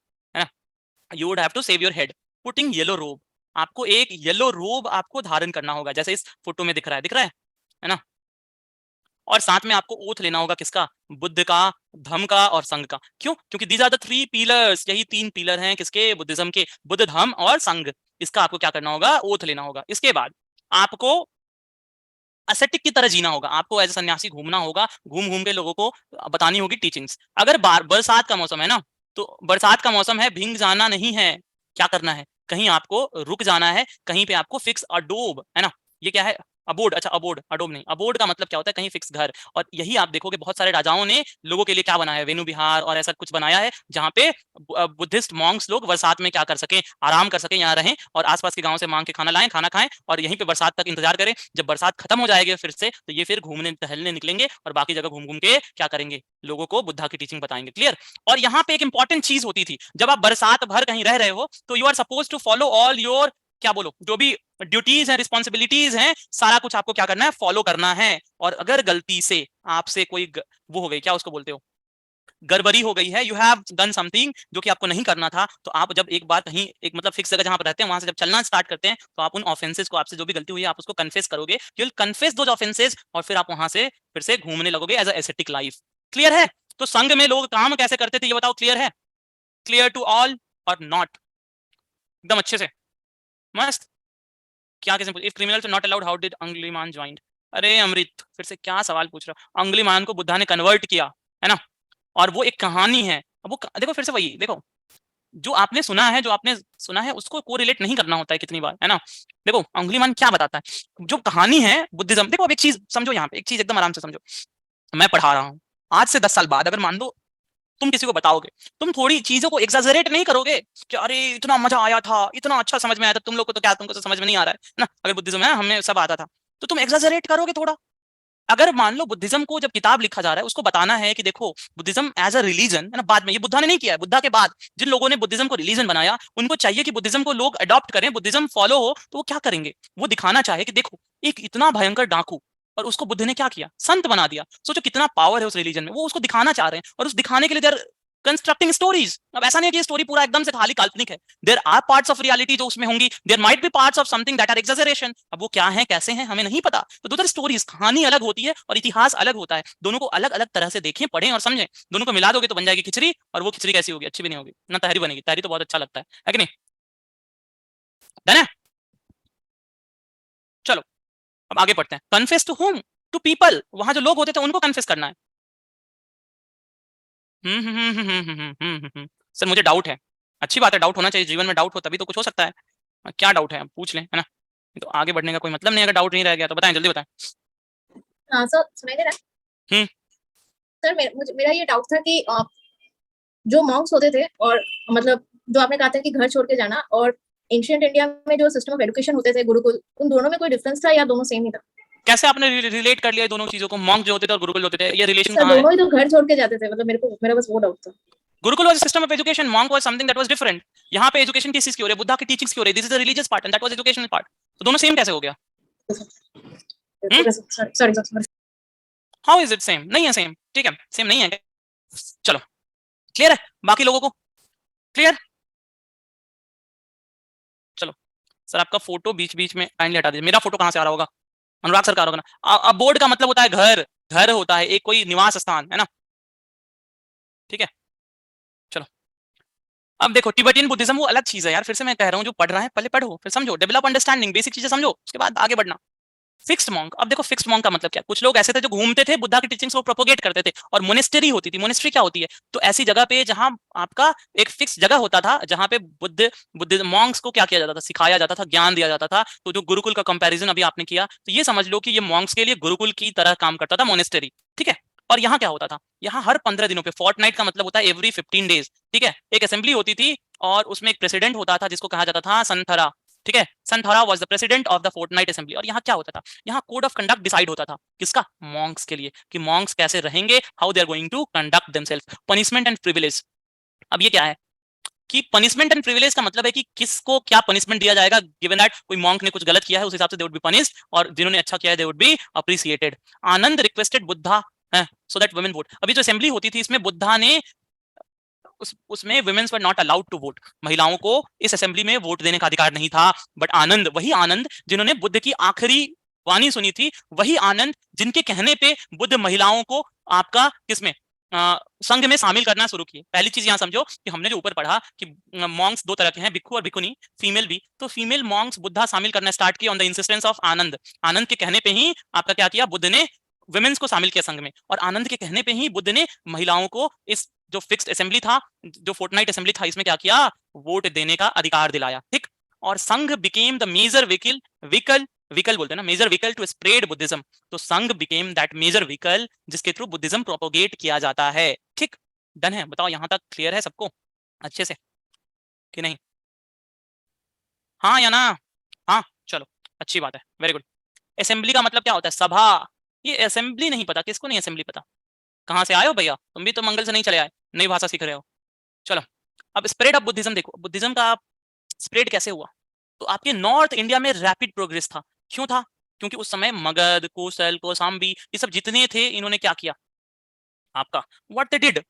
You would have to shave your head. Putting yellow robe, आपको एक येलो रोब आपको धारण करना होगा, जैसे इस फोटो में दिख रहा है, है ना। और साथ में आपको ओथ लेना होगा, किसका? बुद्ध का, धम्म का और संघ का। क्यों? क्योंकि दीज आर द 3 पिलर्स, यही 3 पिलर हैं किसके? बुद्धिज्म के, बुद्ध, धम्म और संघ। इसका आपको क्या करना होगा, ओथ लेना होगा। इसके बाद आपको असेटिक की तरह जीना होगा, आपको एज सन्यासी घूमना होगा, घूम घूम के लोगों को बतानी होगी टीचिंग्स। अगर बरसात का मौसम है ना, तो बरसात का मौसम है, भींग जाना नहीं है, क्या करना है, कहीं आपको रुक जाना है, कहीं पे आपको फिक्स अडोब, है ना, ये क्या है, अबोर्ड, अच्छा अबोर्ड, अडोब नहीं, अबोर्ड का मतलब क्या होता है, कहीं फिक्स घर। और यही आप देखोगे बहुत सारे राजाओं ने लोगों के लिए क्या बनाया है, वेणु विहार और ऐसा कुछ बनाया है, जहाँ पे बुद्धिस्ट मॉन्क्स लोग बरसात में क्या कर सके, आराम कर सके, यहाँ रहें और आसपास के गांव से मांग के खाना लाएं, खाना खाएं और यहीं पे बरसात तक इंतजार करें। जब बरसात खत्म हो जाएगी फिर से, तो ये फिर घूमने टहलने निकलेंगे और बाकी जगह घूम घूम के क्या करेंगे, लोगों को बुद्धा की टीचिंग बताएंगे। क्लियर। और यहाँ पे एक इंपॉर्टेंट चीज होती थी, जब आप बरसात भर कहीं रह रहे हो तो you are suppose to follow all your, क्या बोलो, जो भी ड्यूटीज है, रिस्पॉन्सिबिलिटीज हैं, सारा कुछ आपको क्या करना है, फॉलो करना है। और अगर गलती से आपसे कोई वो हो गई, क्या उसको बोलते हो, गड़बड़ी हो गई है, यू हैव डन समथिंग जो कि आपको नहीं करना था, तो आप जब एक बार कहीं एक मतलब फिक्स जगह जहां पर रहते हैं वहां से जब चलना स्टार्ट करते हैं, तो आप उन ऑफेंसेस को, आपसे जो भी गलती हुई है आप उसको कन्फेस करोगे, you will confess those offences, और फिर आप वहां से फिर से घूमने लगोगे as a aesthetic life. Clear है। तो संघ में लोग काम कैसे करते थे ये बताओ, क्लियर है, clear to all or not, एकदम अच्छे से, मस्त। क्या कैसे, if criminals are not allowed how did Angulimala joined. अरे अमृत फिर से क्या सवाल पूछ रहा हूं, अंगुलीमान को बुद्धा ने कन्वर्ट किया, है ना, और वो एक कहानी है। अब वो देखो फिर से वही देखो, जो आपने सुना है, जो आपने सुना है उसको कोरिलेट नहीं करना होता है कितनी बार, है ना। देखो अंगुलीमान क्या बताता है, जो कहानी है बुद्धिज्म, देखो अब एक चीज समझो, यहाँ पे एक चीज एकदम आराम से समझो, मैं पढ़ा रहा हूँ, आज से 10 साल बाद अगर मान लो तुम किसी को बताओगे, तुम थोड़ी चीजों को एग्जैजरेट नहीं करोगे कि अरे इतना मजा आया था, इतना अच्छा समझ में आया था, तुम लोग को तो क्या, तुमको तो समझ में नहीं आ रहा है ना, अगर बुद्धिज्म है हमें सब आता था, तो तुम एग्जैजरेट करोगे थोड़ा। अगर मान लो बुद्धिज्म को जब किताब लिखा जा रहा है, उसको बताना है कि देखो बुद्धिज्म एज अ रिलीजन, है ना, बाद में, ये बुद्धा ने नहीं किया है, बुद्धा के बाद जिन लोगों ने बुद्धिज्म को रिलीजन बनाया, उनको चाहिए कि बुद्धिज्म को लोग अडॉप्ट करें, बुद्धिज्म फॉलो हो, तो वो क्या करेंगे, वो दिखाना चाहे कि देखो एक इतना भयंकर डाकू, और उसको बुद्ध ने क्या किया, संत बना दिया। सोचो कितना पावर है उस रिलीजन में, वो उसको दिखाना चाह रहे हैं, और उस दिखाने के लिए देर कंस्ट्रक्टिंग स्टोरीज। अब ऐसा नहीं है कि ये स्टोरी पूरा एकदम से खाली काल्पनिक है, there are parts of reality जो उसमें होंगी, there might be parts of something that are exaggeration. अब वो क्या है, कैसे हैं, हमें नहीं पता। तो दो स्टोरीज, कहानी अलग होती है और इतिहास अलग होता है, दोनों को अलग अलग तरह से देखें, पढ़ें और समझें। दोनों को मिला दोगे तो बन जाएगी खिचड़ी, और वो खिचड़ी कैसी होगी, अच्छी भी नहीं होगी ना, तहरी बनेगी, तहरी तो बहुत अच्छा लगता है कि नहीं, डन है। चलो अब आगे पढ़ते हैं। Confess to whom, to people, वहां जो लोग होते थे उनको कन्फेस करना है। सर मुझे डाउट है, अच्छी बात है, डाउट होना चाहिए, जीवन में डाउट हो तभी तो कुछ हो सकता है। क्या डाउट है पूछ लें, है ना, तो आगे बढ़ने का कोई मतलब नहीं, अगर डाउट नहीं रह गया तो बताएं, जल्दी बताएं। हाँ सर, सुनाई दे रहा है। सर मेरा ये डाउट था कि जो मॉन्क्स होते थे, और मतलब जो आपने कहा था कि घर छोड़ के जाना, और एंशिएंट इंडिया में जो सिस्टम ऑफ एजुकेशन होते थे, गुरुकुल, उन दोनों में कोई डिफरेंस था या दोनों सेम ही था? कैसे आपने रिलेट कर लिया दोनों चीजों को, मॉन्क जो होते थे और गुरुकुल होते थे, ये रिलेशन सर कहाँ है? दोनों ही तो घर छोड़ के जाते थे, मतलब मेरा बस वो डाउट था। Gurukul was system of education, monk was something that was different. यहाँ पे एजुकेशन किस चीज की हो रही है, बुद्धा की टीचिंग्स की हो रही है, this is the religious part and that was educational part, तो दोनों सेम कैसे हो गया? Sorry how is it same? नहीं है सेम, ठीक है, सेम नहीं है। चलो क्लियर है बाकी लोगों को, क्लियर। चलो सर आपका फोटो बीच बीच में काइंडली हटा दीजिए, मेरा फोटो कहाँ से आ रहा होगा, अनुराग सर का होगा ना। अबोर्ड का मतलब होता है घर, घर होता है एक कोई निवास स्थान, है ना, ठीक है। चलो अब देखो टिबेटियन बुद्धिज्म वो अलग चीज है यार, फिर से मैं कह रहा हूँ, जो पढ़ रहा है पहले पढ़ो, फिर समझो, डेवलप अंडरस्टैंडिंग, बेसिक चीजें समझो, उसके बाद आगे बढ़ना। फिक्स्ड मॉन्क, अब देखो फिक्स्ड मॉन्क का मतलब क्या, कुछ लोग ऐसे थे जो घूमते थे, बुद्धा की टीचिंग्स को प्रोपोगेट करते थे, और मोनेस्टरी होती थी। मोनेस्ट्री क्या होती है, तो ऐसी जगह पे जहां आपका एक फिक्स जगह होता था, जहां पे बुद्ध मॉन्क्स को क्या किया जाता था, सिखाया जाता था, ज्ञान दिया जाता था। तो जो गुरुकुल का कंपैरिजन अभी आपने किया, तो ये समझ लो कि ये मॉन्क्स के लिए गुरुकुल की तरह काम करता था मोनेस्टरी, ठीक है। और यहाँ क्या होता था, यहाँ हर 15 दिनों पे, फोर्टनाइट का मतलब होता है एवरी 15 डेज, ठीक है, एक असेंबली होती थी, और उसमें एक प्रेसिडेंट होता था जिसको कहा जाता था संथरा, ठीक है। Santhara was the president of the fortnight assembly. और यहाँ क्या होता था, यहाँ कोड ऑफ कंडक्ट डिसाइड होता था, किसका, मॉन्क्स के लिए, कि मॉन्क्स कैसे रहेंगे, how they are going to conduct themselves. Punishment and privilege, अब ये क्या है कि पनिशमेंट एंड प्रिविलेज का मतलब है कि किसको क्या पनिशमेंट दिया जाएगा, गिवन दैट कोई मॉन्क ने कुछ गलत किया है, उस हिसाब से दे वुड बी पनिश्ड, और जिन्होंने अच्छा किया है they would be appreciated. Anand requested Buddha है सो दैट वुमेन वोट। अभी जो असेंबली होती थी इसमें बुद्धा ने उसमें womens were not allowed to vote, महिलाओं को इस असेंबली में वोट देने का अधिकार नहीं था। बट आनंद, वही आनंद जिन्होंने बुद्ध की आखिरी वाणी सुनी थी, वही आनंद जिनके कहने पे बुद्ध महिलाओं को आपका किसमें, संघ में शामिल करना शुरू किए। पहली चीज यहाँ समझो कि हमने जो ऊपर पढ़ा कि मॉन्क्स दो तरह के हैं, भिक्खु और भिक्खुनी, फीमेल भी। तो फीमेल मॉन्क्स बुद्धा शामिल करना स्टार्ट किया ऑन द इंसिस्टेंस ऑफ आनंद। आनंद के कहने पे ही आपका क्या किया, बुद्ध ने वुमेन्स को शामिल किया संघ में, और आनंद के कहने पे ही बुद्ध ने महिलाओं को इस जो फिक्स्ड असेंबली था, जो फोर्टनाइट असेंबली था, इसमें क्या किया, वोट देने का अधिकार दिलाया। ठीक, और संघ बिकेम द मेजर व्हीकल बोलते हैं ना, major vehicle to spread Buddhism. तो Sangha became that major vehicle जिसके थ्रू बुद्धिज्म प्रोपोगेट किया जाता है। ठीक, डन है? बताओ यहां तक क्लियर है सबको अच्छे से कि नहीं? हाँ या ना? हाँ, चलो अच्छी बात है, वेरी गुड। असेंबली का मतलब क्या होता है, सभा। ये असेंबली नहीं पता, किसको नहीं असेंबली पता? कहाँ से आए हो भैया, तुम भी तो मंगल से नहीं चले आए, नई भाषा सीख रहे हो। चलो, अब स्प्रेड ऑफ बुद्धिज्म देखो, बुद्धिज्म का स्प्रेड कैसे हुआ। तो आपके नॉर्थ इंडिया में रैपिड प्रोग्रेस था। क्यों था? क्योंकि उस समय मगध, कोसल, कौसाम्बी, ये सब जितने थे, इन्होंने क्या किया आपका, व्हाट दे डिड,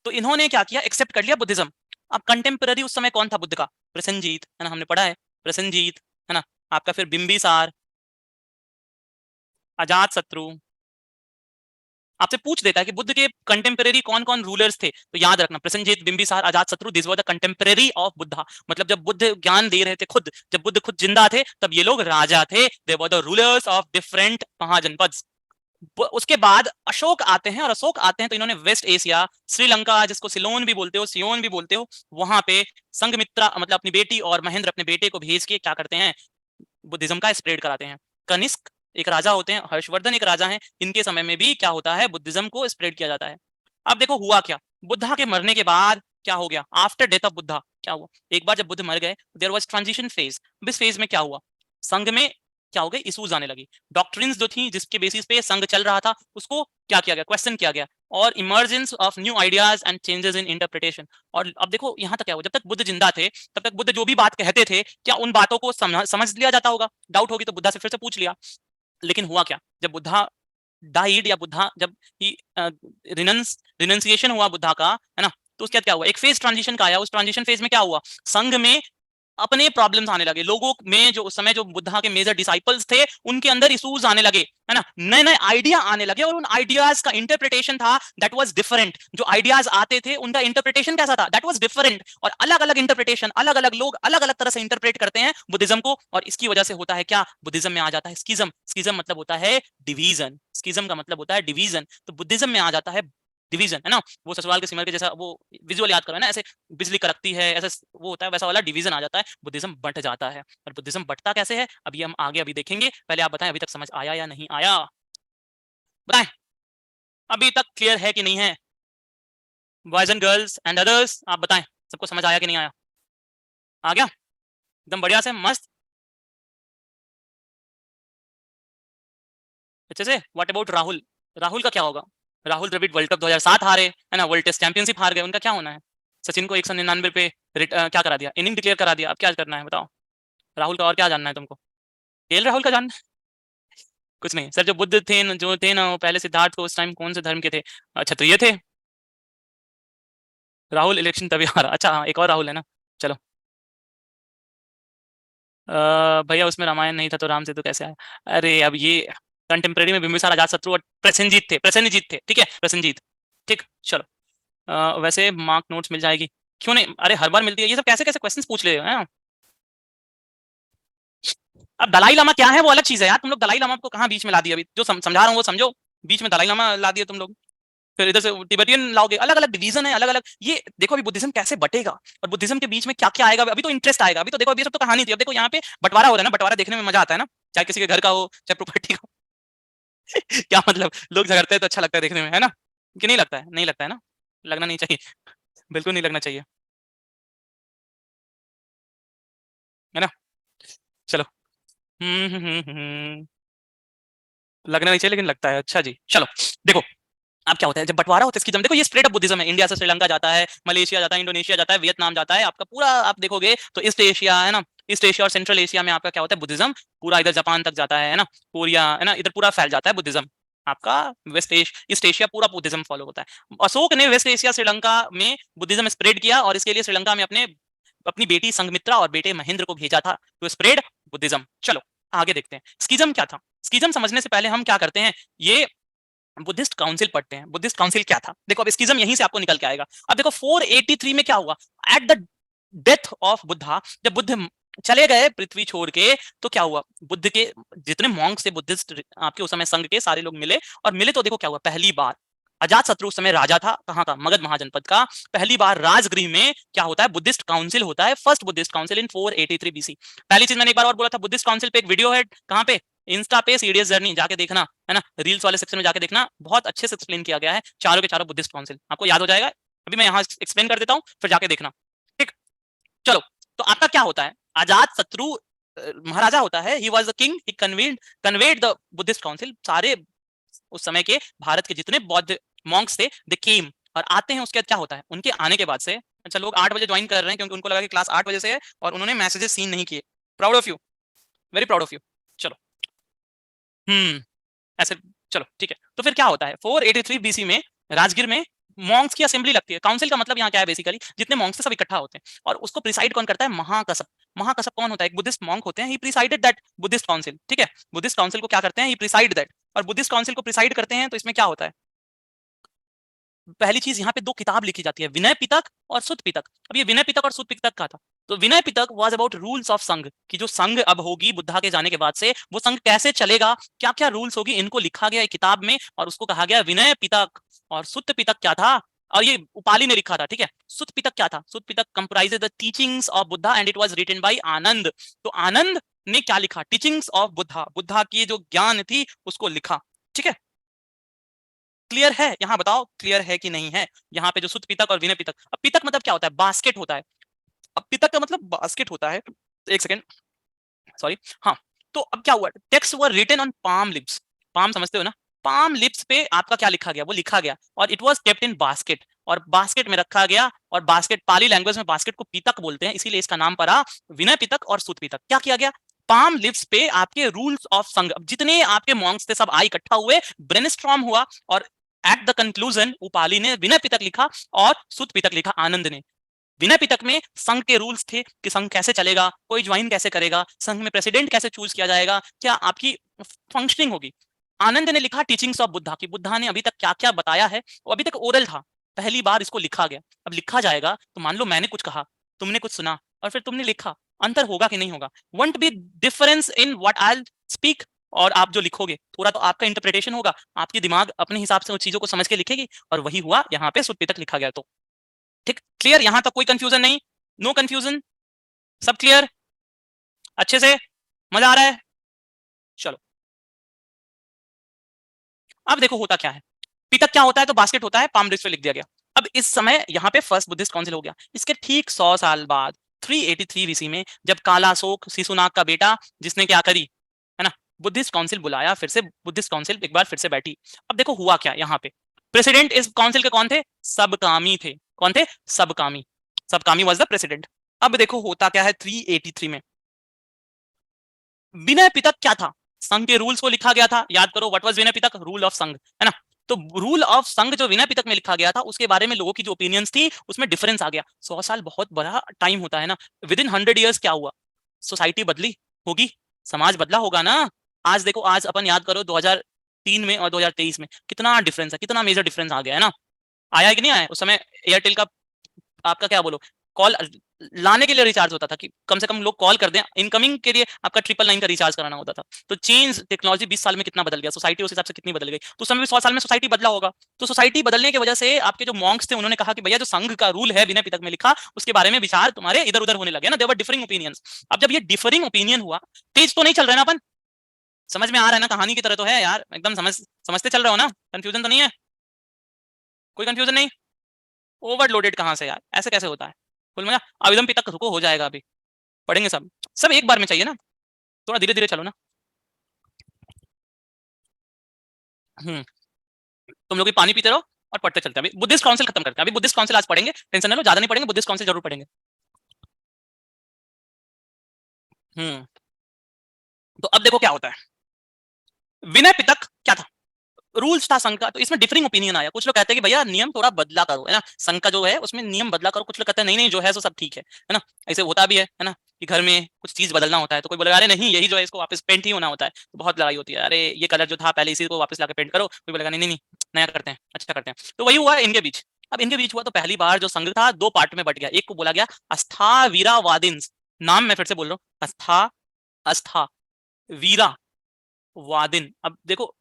तो इन्होंने क्या किया, एक्सेप्ट कर लिया बुद्धिज्म। अब कंटेम्पररी उस समय कौन था बुद्ध का, प्रसेनजीत, है ना, हमने पढ़ा है प्रसेनजीत, है ना, आपका फिर बिंबिसार, अजात शत्रु। आपसे पूछ देता है कि बुद्ध के कंटेम्पररी कौन कौन रूलर्स थे, तो याद रखना प्रसेनजीत, बिंबिसार, अजात शत्रु, this were the contemporary of Buddha. मतलब जब बुद्ध ज्ञान दे रहे थे खुद, जब बुद्ध खुद जिंदा थे, तब ये लोग राजा थे, they were the rulers of different mahajanapada. उसके बाद अशोक आते हैं, और अशोक आते हैं तो इन्होंने वेस्ट एशिया, श्रीलंका, जिसको सिलोन भी बोलते हो, सियोन भी बोलते हो, वहां पे संघमित्रा मतलब अपनी बेटी और महेंद्र अपने बेटे को भेज के क्या करते हैं, बुद्धिज्म का स्प्रेड कराते हैं। कनिष्क एक राजा होते हैं, हर्षवर्धन एक राजा हैं, इनके समय में भी क्या होता है, बुद्धिज्म को स्प्रेड किया जाता है। अब देखो हुआ क्या, बुद्धा के मरने के बाद क्या हो गया, आफ्टर डेथ ऑफ बुद्धा क्या हुआ, एक बार जब बुद्ध मर गए, देयर वाज ट्रांजिशन फेज। इस फेज में क्या हुआ, संघ में क्या हो गए, इशूज आने लगी। डॉक्ट्रिन्स जो थी जिसके बेसिस पे संघ चल रहा था, उसको क्या किया गया, क्वेश्चन किया गया, और emergence of new ideas and changes in interpretation. और अब देखो यहाँ तक क्या हुआ, जब तक बुद्ध जिंदा थे, तब तक बुद्ध जो भी बात कहते थे, क्या उन बातों को समझ लिया जाता होगा, डाउट होगी तो बुद्धा से फिर से पूछ लिया। लेकिन हुआ क्या, जब बुद्धा डाइड, या बुद्धा जब ही रिनंसिएशन हुआ बुद्धा का, है ना, तो उसके बाद क्या हुआ, एक फेज ट्रांजिशन का आया। उस ट्रांजिशन फेज में क्या हुआ, संघ में अपने प्रॉब्लम्स आने लगे, लोगों में जो उस समय जो बुद्धा के मेजर डिसाइपल्स थे, उनके अंदर इशूज आने लगे, है ना, नए नए आइडिया आने लगे, और उन आइडियाज का इंटरप्रिटेशन था दैट वाज डिफरेंट। जो आइडियाज आते थे उनका इंटरप्रिटेशन कैसा था, दैट वाज डिफरेंट। और अलग अलग इंटरप्रिटेशन, अलग अलग लोग अलग अलग तरह से इंटरप्रेट करते हैं बुद्धिज्म को, और इसकी वजह से होता है क्या, बुद्धिज्म में आ जाता है स्किज्म। स्किज्म मतलब होता है डिवीजन, स्किज्म का मतलब होता है डिवीजन। तो बुद्धिज्म में आ जाता है डिवीजन, है ना, वो ससुराल के सिमर के जैसा वो विजुअल याद करो ना, ऐसे बिजली कड़कती है, ऐसा वो होता है, वैसा वाला डिवीजन आ जाता है, बुद्धिज्म बंट जाता है। और बुद्धिज्म बंटता कैसे है, अभी हम आगे अभी देखेंगे, पहले आप बताएं अभी तक समझ आया या नहीं आया, बताएं अभी तक क्लियर है कि नहीं है, boys and girls and others, आप बताएं सबको समझ आया कि नहीं आया, आ गया एकदम बढ़िया से मस्त अच्छे से। व्हाट अबाउट राहुल, राहुल का क्या होगा, राहुल द्रविड़ वर्ल्ड कप 2007 हारे, है ना, वर्ल्ड टेस्ट चैंपियनशिप हार गए, उनका क्या होना है, सचिन को 199 पे क्या करा दिया, इनिंग डिक्लेयर करा दिया, अब क्या करना है बताओ, राहुल का और क्या जानना है तुमको, केएल राहुल का जानना है? कुछ नहीं सर, जो बुद्ध थे जो थे ना, वो पहले सिद्धार्थ को उस टाइम कौन से धर्म के थे, क्षत्रिय थे। राहुल इलेक्शन तभी हारा, अच्छा हाँ एक और राहुल है ना, चलो भैया उसमें रामायण नहीं था तो राम सेतु कैसे आया, अरे अब ये कंटेम्प्रेरी में बिंबिसार, अजातशत्रु और प्रसेनजीत थे, ठीक है, प्रसेनजीत, ठीक, चलो वैसे मार्क नोट्स मिल जाएगी, क्यों नहीं, अरे हर बार मिलती है, ये सब कैसे कैसे क्वेश्चंस पूछ ले रहे हैं। अब दलाई लामा क्या है वो अलग चीज है यार, तुम लोग दलाई लामा को कहाँ बीच में ला दिया, अभी जो समझा रहा हूँ वो समझो, बीच में दलाई लामा ला दिया तुम लोग, फिर इधर से तिब्बतियन लाओगे, अलग अलग डिवीजन है, अलग अलग, ये देखो अभी बुद्धिज्म कैसे बटेगा, और बुद्धिज्म के बीच में क्या क्या आएगा, अभी तो इंटरेस्ट आएगा, अभी तो देखो अभी सब तो कहानी थी, अब देखो यहाँ पे बंटवारा हो रहा है ना, बंटवारा देखने में मजा आता है ना, चाहे किसी के घर का हो चाहे प्रॉपर्टी का क्या मतलब, लोग झगड़ते हैं तो अच्छा लगता है देखने में, है ना, कि नहीं लगता है, नहीं लगता है ना, लगना नहीं चाहिए, बिल्कुल नहीं लगना चाहिए, है ना, चलो लगना नहीं चाहिए लेकिन लगता है, अच्छा जी चलो देखो। अब क्या होता है जब बंटवारा होता है इसकी, देखो ये स्प्रेड ऑफ बुद्धिज्म है, इंडिया से श्रीलंका जाता है, मलेशिया जाता है, इंडोनेशिया जाता है, वियतनाम जाता है, आपका पूरा आप देखोगे तो ईस्ट एशिया, है ना, ईस्ट एशिया और सेंट्रल एशिया में आपका क्या होता है, बुद्धिज्म पूरा इधर जापान तक जाता है ना, कोरिया, है ना, इधर पूरा फैल जाता है बुद्धिज्म, आपका ईस्ट एशिया पूरा बुद्धिज्म फॉलो होता है। अशोक ने वेस्ट एशिया श्रीलंका में बुद्धिज्म स्प्रेड किया, और इसके लिए श्रीलंका में अपनी बेटी संघमित्रा और बेटे महेंद्र को भेजा था टू स्प्रेड बुद्धिज्म। चलो आगे देखते हैं स्किज्म क्या था। स्किज्म समझने से पहले हम क्या करते हैं, ये बुद्धिस्ट काउंसिल पढ़ते हैं। बुद्धिस्ट काउंसिल क्या था? देखो अब स्किज्म यहीं से आपको निकल के आएगा। अब देखो 483 में क्या हुआ? At the death of Buddha, जब बुद्ध चले गए पृथ्वी छोड़ के, तो क्या हुआ? बुद्ध के जितने मॉन्क्स थे बुद्धिस्ट आपके उस समय संघ के, सारे लोग मिले, और मिले तो देखो क्या हुआ? पहली बार अजात शत्रु उस समय राजा था, कहाँ का? मगध महाजनपद का। पहली बार राजगृह में क्या होता है? बुद्धिस्ट काउंसिल होता है, फर्स्ट बुद्धिस्ट काउंसिल इन 483 बीसी। पहली चीज मैंने एक बार और बोला था, बुद्धिस्ट काउंसिल पे एक वीडियो है, कहाँ पे? इंस्टा पे, सीडीएस जर्नी, जाके देखना, है ना, रील्स वाले सेक्शन में जाके देखना, बहुत अच्छे से एक्सप्लेन किया गया है चारों के चारों बुद्धिस्ट काउंसिल, आपको याद हो जाएगा। अभी मैं यहाँ एक्सप्लेन कर देता हूँ, फिर जाके देखना, ठीक? चलो, तो आपका क्या होता है? अजात शत्रु महाराजा होता है, he was the king, he conveyed the Buddhist council. सारे उस समय के भारत के जितने बौद्ध मॉन्क्स थे, दे केम, और आते हैं। उसके बाद क्या होता है? उनके आने के बाद से, अच्छा लोग 8 बजे ज्वाइन कर रहे हैं क्योंकि उनको लगा कि क्लास 8 बजे से है, और उन्होंने मैसेजेस सीन नहीं किए। Proud of you, very proud of you. चलो, ऐसे, चलो ठीक है। तो फिर क्या होता है? 483 बीसी में राजगीर में मॉन्क्स की असेंबली लगती है। काउंसिल का मतलब यहाँ क्या है? बेसिकली जितने मॉन्क्स थे सब इकट्ठा होते हैं, और उसको प्रिसाइड कौन करता है? महाकसप। महाकसप कौन होता है? एक बुद्धिस्ट मॉन्क होते हैं, ही प्रिसाइडेड दैट बुद्धिस्ट काउंसिल, ठीक है? बुद्धिस्ट काउंसिल को क्या करते हैं? ही प्रिसाइड दैट, और बुद्धिस्ट काउंसिल को प्रिसाइड करते हैं, तो इसमें क्या होता है? पहली चीज, यहाँ पे 2 किताब लिखी जाती है, विनय पिटक और सुत्त पिटक। अब ये विनय पिटक और सुत्त पिटक का था। तो विनय Pitaka was about rules of संघ, कि जो संघ अब होगी बुद्धा के जाने के बाद से, वो संघ कैसे चलेगा, क्या क्या रूल्स होगी, इनको लिखा गया एक किताब में, और उसको कहा गया विनय पिटक। और सुत्त पिटक क्या था? और ये उपाली ने लिखा था, ठीक है? सुत्त पिटक क्या था? Sutta Pitaka comprises the teachings of Buddha and it was written by Ananda. तो आनंद ने क्या लिखा? टीचिंग्स ऑफ बुद्धा, बुद्धा की जो ज्ञान थी उसको लिखा, ठीक है? क्लियर है? यहाँ बताओ क्लियर है कि नहीं है? यहाँ पे जो सुत्त पिटक और विनय पिटक। अब पिटक मतलब क्या होता है? बास्केट होता है। अब पिटक का मतलब बास्केट होता है। एक सेकेंड, सॉरी, हाँ। तो अब क्या हुआ? Texts were written on palm leafs. Palm समझते हो ना? पाम लिप्स पे आपका क्या लिखा गया? वो लिखा गया, और it was kept in basket, और बास्केट में रखा गया। और बास्केट, पाली लैंग्वेज में बास्केट को पितक बोलते हैं, इसीलिए इसका नाम पड़ा विनय पिटक और सुत्त पिटक। क्या किया गया? पाम लिप्स पे आपके रूल्स ऑफ संघ, जितने आपके मॉन्क्स थे सब आए, इकट्ठा हुए, ब्रेनस्टॉर्म हुआ, और एट द कंक्लूजन उपाली ने विनय पिटक लिखा और सुत्त पिटक लिखा आनंद ने। विनय पिटक में संघ के रूल्स थे कि संघ कैसे चलेगा, कोई ज्वाइन कैसे करेगा, संघ में प्रेसिडेंट कैसे चूज किया जाएगा, क्या आपकी फंक्शनिंग होगी। आनंद ने लिखा टीचिंग्स ऑफ बुद्धा, की बुद्धा ने अभी तक क्या क्या बताया है, वो अभी तक ओरल था, पहली बार इसको लिखा गया। अब लिखा जाएगा, तो मान लो मैंने कुछ कहा, तुमने कुछ सुना, और फिर तुमने लिखा, अंतर होगा कि नहीं होगा? Won't be difference in what I speak, और आप जो लिखोगे थोड़ा तो आपका इंटरप्रिटेशन होगा, आपकी दिमाग अपने हिसाब से उन चीजों को समझ के लिखेगी, और वही हुआ यहाँ पे सुत्त पिटक लिखा गया। तो ठीक, क्लियर? यहां तक कोई कंफ्यूजन नहीं? नो कंफ्यूजन, सब क्लियर? अच्छे से मजा आ रहा है? चलो, अब देखो होता क्या है। पिटक क्या होता है? तो बास्केट होता है, पाम लिप्स पे लिख दिया गया। अब इस समय यहाँ पे फर्स्ट बुद्धिस्ट काउंसिल हो गया। इसके ठीक 100 साल बाद 383 बीसी में, जब कालाशोक शिशुनाग का बेटा, जिसने क्या करी, है ना, बुद्धिस्ट काउंसिल बुलाया, फिर से बुद्धिस्ट काउंसिल एक बार फिर से बैठी। अब देखो हुआ क्या यहाँ पे। प्रेसिडेंट इस काउंसिल के कौन थे? सबकामी थे। कौन थे? सबकामी। सबकामी वाज द प्रेसिडेंट। अब देखो होता क्या है 383 में। विनय पिटक क्या था? संघ के रूल्स को लिखा गया था, याद करो, what was Vinaya Pitaka? Rule of संघ, है ना? तो रूल ऑफ संघ जो विनय पिटक में लिखा गया था, उसके बारे में लोगों की जो ओपिनियंस थी उसमें डिफरेंस आ गया। 100 साल बहुत बड़ा टाइम होता है ना। विद इन 100 ईयर्स क्या हुआ? सोसाइटी बदली होगी, समाज बदला होगा ना। आज देखो, आज अपन याद करो 2003 में और 2023 में कितना डिफरेंस है, कितना मेजर डिफरेंस आ गया है ना। आया है कि नहीं आया? उस समय एयरटेल का आपका क्या बोलो, कॉल लाने के लिए रिचार्ज होता था कि कम से कम लोग कॉल कर दें, इनकमिंग के लिए आपका 999 का रिचार्ज कराना होता था। तो चेंज टेक्नोलॉजी 20 साल में कितना बदल गया, सोसाइटी उस हिसाब से कितनी बदल गई। तो उस समय भी 100 साल में सोसाइटी बदला होगा। तो सोसाइटी बदलने की वजह से आपके जो मॉन्क्स थे उन्होंने कहा कि भैया जो संघ का रूल है विनय पिटक में लिखा, उसके बारे में विचार तुम्हारे इधर उधर होने लगे ना, देवर डिफरिंग ओपिनियंस। अब जब ये डिफरिंग ओपिनियन हुआ, तेज तो नहीं चल रहे ना अपन, समझ में आ रहा है ना? कहानी की तरह तो है यार, एकदम समझते चल रहे हो ना? कंफ्यूजन तो नहीं है? कोई कंफ्यूजन नहीं? ओवरलोडेड कहां से यार, ऐसे कैसे होता है? कुल मिला आवेदन पिटक रुको, हो जाएगा, अभी पढ़ेंगे सब सब एक बार में चाहिए ना, थोड़ा धीरे धीरे चलो ना। तुम लोग भी पानी पीते रहो और पढ़ते चलते हैं। अभी बुद्धिस्ट काउंसिल खत्म करते हैं, अभी बुद्धिस्ट काउंसिल आज पढ़ेंगे, टेंशन ना लो, ज्यादा नहीं पढ़ेंगे, बुद्धिस्ट काउंसिल जरूर पढ़ेंगे। तो अब देखो क्या होता है। विनय पिटक क्या था? रूल्स था संघ का, तो इसमें डिफरिंग ओपिनियन आया। कुछ लोग कहते हैं कि भैया नियम थोड़ा बदला करो, है ना, संघ का जो है उसमें नियम बदला करो। कुछ लोग कहते हैं नहीं नहीं जो है सो सब ठीक है ना, ऐसे होता भी है ना। कि घर में कुछ चीज बदलना होता है, तो कोई बोलेगा अरे नहीं यही जो है इसको वापस पेंट ही होना होता है, तो बहुत लड़ाई होती है, अरे ये कलर जो था पहले इसी को वापस लाके पेंट करो, कोई बोलेगा नहीं नहीं नहीं नया करते हैं, अच्छा करते हैं। तो वही हुआ इनके बीच। अब इनके बीच हुआ तो पहली बार जो संघ था दो पार्ट में बट गया। एक को बोला गया अस्थावीरावादिन्स, नाम मैं फिर से बोल रहा हूँ, अस्था वीरा वादिन। अब देखो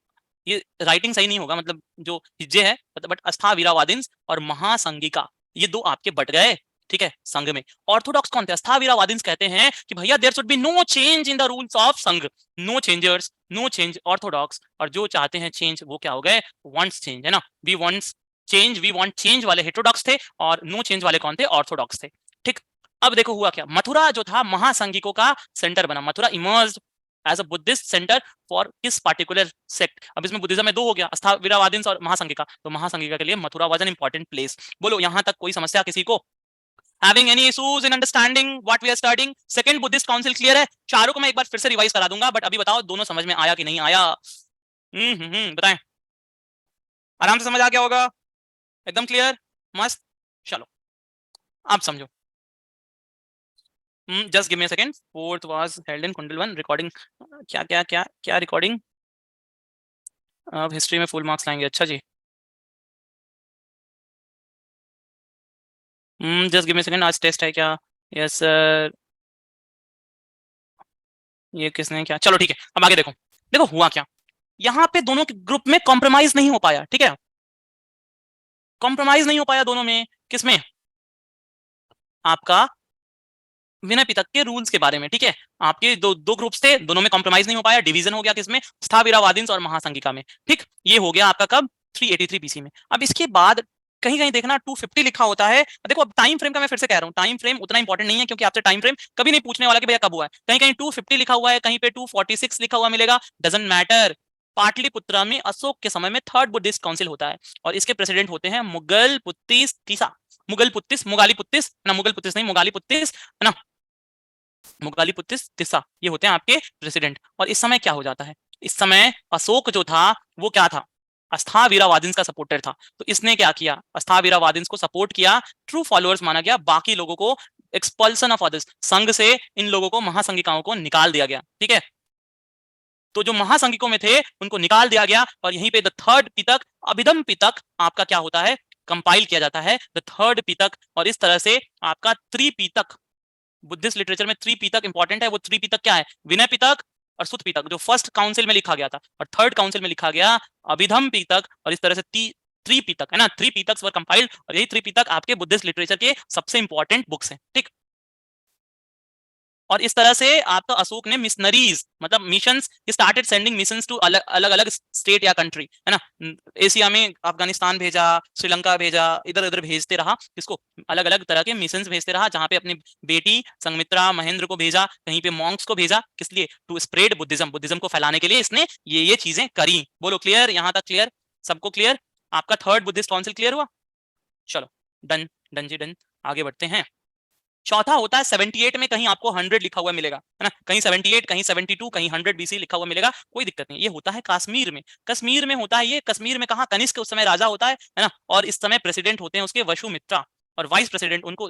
ये राइटिंग सही नहीं होगा, मतलब जो हिज्जे है, बट अस्थावीरावादिन्स और महासंघिका ये दो आपके बट गए, ठीक है, संघ में। ऑर्थोडॉक्स कौन थे? अस्थावीरावादिन्स कहते हैं कि भैया there should be no change in the rules of Sangha, no changers no change. Orthodox और जो चाहते हैं चेंज वो क्या हो गए? वांट्स चेंज, है ना, we wants change, we want change वाले हेटेरोडॉक्स थे, और नो चेंज वाले कौन थे? ऑर्थोडॉक्स थे, ठीक। अब देखो हुआ क्या, मथुरा जो था महासंघिकों का सेंटर बना, Mathura emerged as a Buddhist centre for किस पार्टिकुलर सेक्ट। अब इसमें बुद्धिज्म में दो हो गया, अस्थावीरावादिन्स और महासंघिका, तो महासंघिका के लिए Mathura was an important place. बोलो यहां तक कोई समस्या किसी को? Having any issues in understanding what we are studying? Second Buddhist Council clear है? चारों को मैं एक बार फिर से रिवाइज करा दूंगा, बट अभी बताओ दोनों समझ में आया कि नहीं आया? बताएं, आराम से समझ आ गया होगा, एकदम क्लियर, मस्त। चलो आप समझो। Just give me a second. Fourth was held in कुंडल 1 रिकॉर्डिंग, क्या क्या क्या क्या रिकॉर्डिंग? अब हिस्ट्री में फुल मार्क्स लाएंगे, अच्छा जी। Just give me a second, आज टेस्ट है क्या? Yes sir. ये किसने क्या, चलो ठीक है, अब आगे देखो। देखो हुआ क्या, यहाँ पे दोनों के ग्रुप में कॉम्प्रोमाइज नहीं हो पाया, ठीक है, कॉम्प्रोमाइज नहीं हो पाया दोनों में। किसमें? आपका विनय पिटक के रूल्स के बारे में, ठीक है। आपके दो ग्रुप्स थे, दोनों में कॉम्प्रोमाइज नहीं हो पाया, डिवीजन हो गया किसमें? अस्थावीरावादिन्स और महासंघिका में, ठीक। ये हो गया आपका कब? 383 बीसी में। अब इसके बाद कहीं कहीं देखना 250 लिखा होता है। देखो अब टाइम फ्रेम का मैं फिर से कह रहा हूँ, टाइम फ्रेम उतना इंपॉर्टेंट नहीं है, क्योंकि आपसे टाइम फ्रेम कभी नहीं पूछने वाला कि भैया कब हुआ है। कहीं कहीं 250 लिखा हुआ है, कहीं पे 246 लिखा हुआ मिलेगा, डजंट मैटर। पाटलिपुत्रा में अशोक के समय में थर्ड बुद्धिस्ट काउंसिल होता है, और इसके प्रेसिडेंट होते हैं मुगल पुत्तिस तीसा, मुगल पुत्तिस, मुगाली पुत्तिस ना, मुगल पुत्तिस नहीं, मुगाली पुत्तिस, है ना, मुगाली पुत्तिस तिस्सा, ये होते हैं आपके प्रेसिडेंट। और इस समय क्या हो जाता है, इस समय अशोक जो था वो क्या था? अस्थावीरावादिन्स का सपोर्टर था। तो इसने क्या किया? अस्थावीरावादिन्स को सपोर्ट किया, ट्रू फॉलोअर्स माना गया, बाकी लोगों को एक्सपल्सन ऑफ अदर्स, संघ से इन लोगों को, महासंघिकाओं को निकाल दिया गया, ठीक है। तो जो महासंघिकों में थे उनको निकाल दिया गया, और यहीं पे द थर्ड पिटक, अभिधम पिटक आपका क्या होता है? कंपाइल किया जाता है, द थर्ड पिटक। और इस तरह से आपका त्रिपिटक, बुद्धिस्ट लिटरेचर में त्रिपिटक इंपॉर्टेंट है। वो त्रिपिटक क्या है? विनय पिटक और सुत पिटक, जो फर्स्ट काउंसिल में लिखा गया था, और थर्ड काउंसिल में लिखा गया अभिधम पिटक, और इस तरह से त्रिपिटक, है ना, थ्री पिटक्स वर कंपाइल्ड, और यही त्रिपिटक आपके बुद्धिस्ट लिटरेचर के सबसे इंपॉर्टेंट बुक्स हैं, ठीक। और इस तरह से आपका अशोक ने मिशनरीज, मतलब missions, started sending missions to अलग अलग स्टेट या कंट्री, है ना, एशिया में अफगानिस्तान भेजा, श्रीलंका भेजा, इधर उधर भेजते रहा, किसको? अलग अलग तरह के मिशंस भेजते रहा, जहां पे अपनी बेटी संघमित्रा महेंद्र को भेजा, कहीं पे मॉन्क्स को भेजा, किस लिए? टू स्प्रेड बुद्धिज्म, बुद्धिज्म को फैलाने के लिए इसने ये चीजें करी। बोलो क्लियर, यहां तक क्लियर, सबको क्लियर? आपका थर्ड बुद्धिस्ट काउंसिल क्लियर हुआ? चलो डन, डन जी डन, आगे बढ़ते हैं। चौथा होता है 78 में, कहीं आपको 100 लिखा हुआ मिलेगा, है ना, कहीं 78, कहीं 72, कहीं 100 बीसी लिखा हुआ मिलेगा, कोई दिक्कत नहीं। ये होता है कश्मीर में, कश्मीर में होता है ये। कश्मीर में कहा? कनिष्क उस समय राजा होता है ना, और इस समय प्रेसिडेंट होते हैं उसके वसुमित्रा, और वाइस प्रेसिडेंट उनको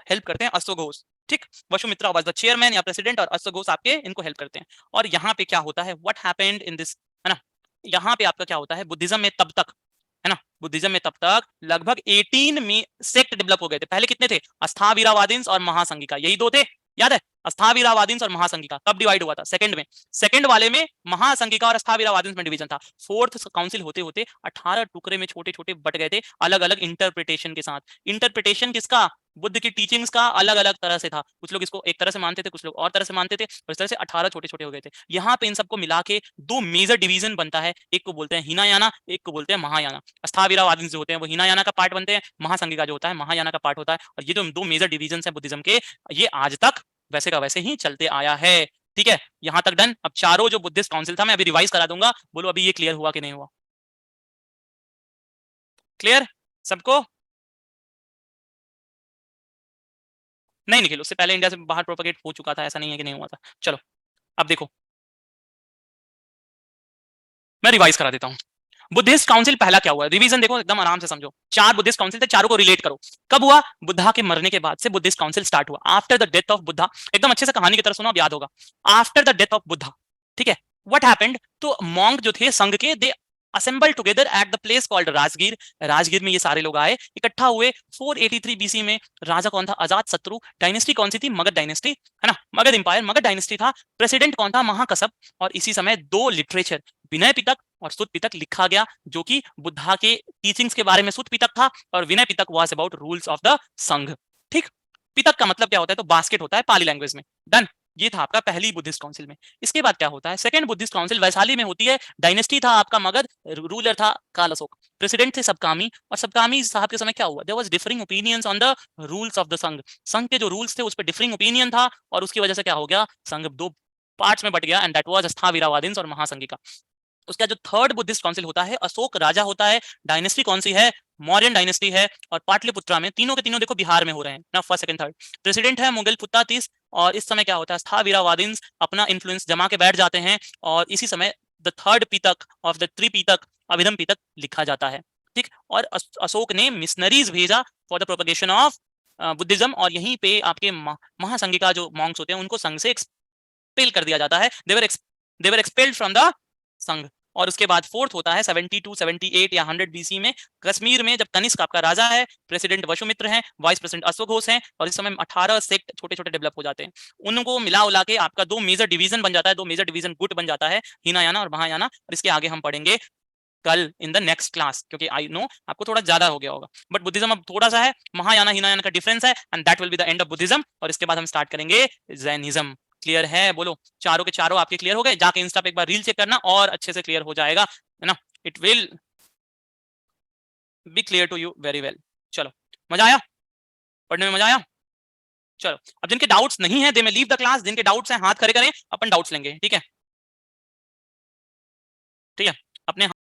हेल्प करते हैं अश्वघोष, ठीक। वसुमित्रा वाज द चेयरमैन या प्रेसिडेंट, और अश्वघोष आपके इनको हेल्प करते हैं। और यहाँ पे क्या होता है? व्हाट हैपेंड इन दिस, है ना, यहाँ पे आपका क्या होता है? बुद्धिज्म में तब तक, है ना, बुद्धिज्म में तब तक लगभग 18 में सेक्ट डेवलप हो गए थे। पहले कितने थे? अस्थावीरावादिन्स और महासंघिका, यही दो थे, याद है? अस्थावीरावादिन्स और महासंघिका। कब डिवाइड हुआ था? सेकंड में। सेकंड वाले में महासंघिका और अस्थावीरावादिन्स में डिवीजन था। फोर्थ काउंसिल होते होते 18 टुकड़े में छोटे छोटे बट गए थे, अलग अलग इंटरप्रिटेशन के साथ। इंटरप्रिटेशन किसका? बुद्ध की टीचिंग्स का अलग अलग तरह से था। कुछ लोग इसको एक तरह से मानते थे, कुछ लोग और तरह से मानते थे, और इस तरह से 18 छोटे छोटे हो गए थे। यहाँ पे इन सबको मिला के दो मेजर डिवीजन बनता है, एक को बोलते हैं हीनायाना, एक को बोलते हैं महायाना। अस्थावीरावादी जो होते हैं वो हीनायाना का पार्ट बनते हैं, महासंघिका जो होता है महायाना का पार्ट होता है। और ये जो दो मेजर डिवीजन है बुद्धिज्म के, ये आज तक वैसे का वैसे ही चलते आया है, ठीक है। यहां तक डन। अब चारों जो बुद्धिस्ट काउंसिल था मैं अभी रिवाइज करा दूंगा, बोलो अभी ये क्लियर हुआ कि नहीं हुआ? क्लियर सबको? नहीं निखिल, उससे पहले इंडिया से बाहर प्रोपेगेट हो चुका था, ऐसा नहीं है कि नहीं हुआ था। चलो अब देखो मैं रिवाइज करा देता हूं। बुद्धिस्ट काउंसिल पहला क्या हुआ, रिवीजन देखो एकदम आराम से समझो। 4 बुद्धिस्ट काउंसिल थे, चारों को रिलेट करो। कब हुआ? बुद्धा के मरने के बाद से बुद्धिस्ट काउंसिल स्टार्ट हुआ, after the death of Buddha. एकदम अच्छे से कहानी की तरह सुनो, अब याद होगा। After the death of Buddha, ठीक है, व्हाट हैपेंड, तो मॉन्क जो थे संघ के, they assemble together at the place called Rajgir. Rajgir में ये सारे लोग आए, इकट्ठा हुए। 483 बीसी में राजा कौन था? अजात शत्रु। डायनेस्टी कौन सी थी? मगध डायनेस्टी, है ना, मगध एम्पायर, मगध डायनेस्टी था। प्रेसिडेंट कौन था? महाकसब। और इसी समय 2 लिटरेचर, विनय पिटक और सुत पिटक लिखा गया, जो कि बुद्धा के टीचिंग्स के बारे में सुत पिटक था, और Vinaya Pitaka was about rules of the Sangha. ठीक, पिटक का मतलब क्या होता है? तो बास्केट होता है पाली लैंग्वेज में। डन, ये था आपका पहली बुद्धिस्ट काउंसिल में। इसके बाद क्या होता है? सेकंड बुद्धिस्ट काउंसिल वैशाली में होती है। डायनेस्टी था आपका मगध, रूलर था काल अशोक, प्रेसिडेंट थे सबकामी। और सबकामी साहब के समय क्या हुआ? There was differing opinions on the rules of the Sangha. Sangha के जो रूल्स थे उस पर डिफरिंग ओपिनियन था, और उसकी वजह से क्या हो गया? संघ 2 पार्ट्स में बट गया, एंड दैट वाज स्थावीरावादिन्स और महासंघिका। उसका जो थर्ड बुद्धिस्ट काउंसिल होता है, अशोक राजा होता है। डायनेस्टी कौन सी है? मौर्यन डायनेस्टी है। और पाटलिपुत्रा में, तीनों के तीनों देखो बिहार में हो रहे हैं ना, फर्स्ट सेकंड थर्ड। प्रेसिडेंट है मुगल पुत्तातीस। और इस समय क्या होता है? स्थावीरावादिन्स अपना इन्फ्लुएंस जमा के बैठ जाते हैं, और इसी समय the third Pitaka of the Tripitaka, Abhidhamma Pitaka लिखा जाता है। ठीक, और अशोक ने मिशनरीज भेजा for the propagation of Buddhism, और यहीं पे आपके महासंघिका जो मॉन्क्स होते हैं उनको संघ से एक्सपेल कर दिया जाता है। दे वर एक्सपेल्ड फ्रॉम द संघ। और उसके बाद फोर्थ होता है 72, 78 या 100 बीसी में, कश्मीर में, जब कनिष्क आपका राजा है, प्रेसिडेंट वसुमित्र हैं, वाइस प्रेसिडेंट अश्वघोष हैं, और इस समय 18 सेक्ट छोटे छोटे डेवलप हो जाते हैं। उनको मिला उला के आपका 2 मेजर डिवीजन बन जाता है, 2 मेजर डिवीजन गुट बन जाता है, हीनायाना और महायाना। और इसके आगे हम पढ़ेंगे कल इन द नेक्स्ट क्लास, क्योंकि आई नो आपको थोड़ा ज्यादा हो गया होगा, बट बुद्धिज्म अब थोड़ा सा है, महायाना हीनायाना का डिफरेंस है, and that will be the end of Buddhism. और इसके बाद हम स्टार्ट करेंगे जैनिज्म। क्लियर है? बोलो, चारों के चारों आपके क्लियर हो गए? जाके इंस्टा पे एक बार रील चेक करना, और अच्छे से क्लियर हो जाएगा, है ना। It will be clear to you very well. चलो, मजा आया? पढ़ने में मजा आया? चलो, अब जिनके डाउट्स नहीं है दे में लीव द क्लास, जिनके डाउट्स हैं हाथ खड़े करें, अपन डाउट्स लेंगे, ठीक है? ठीक है, अपने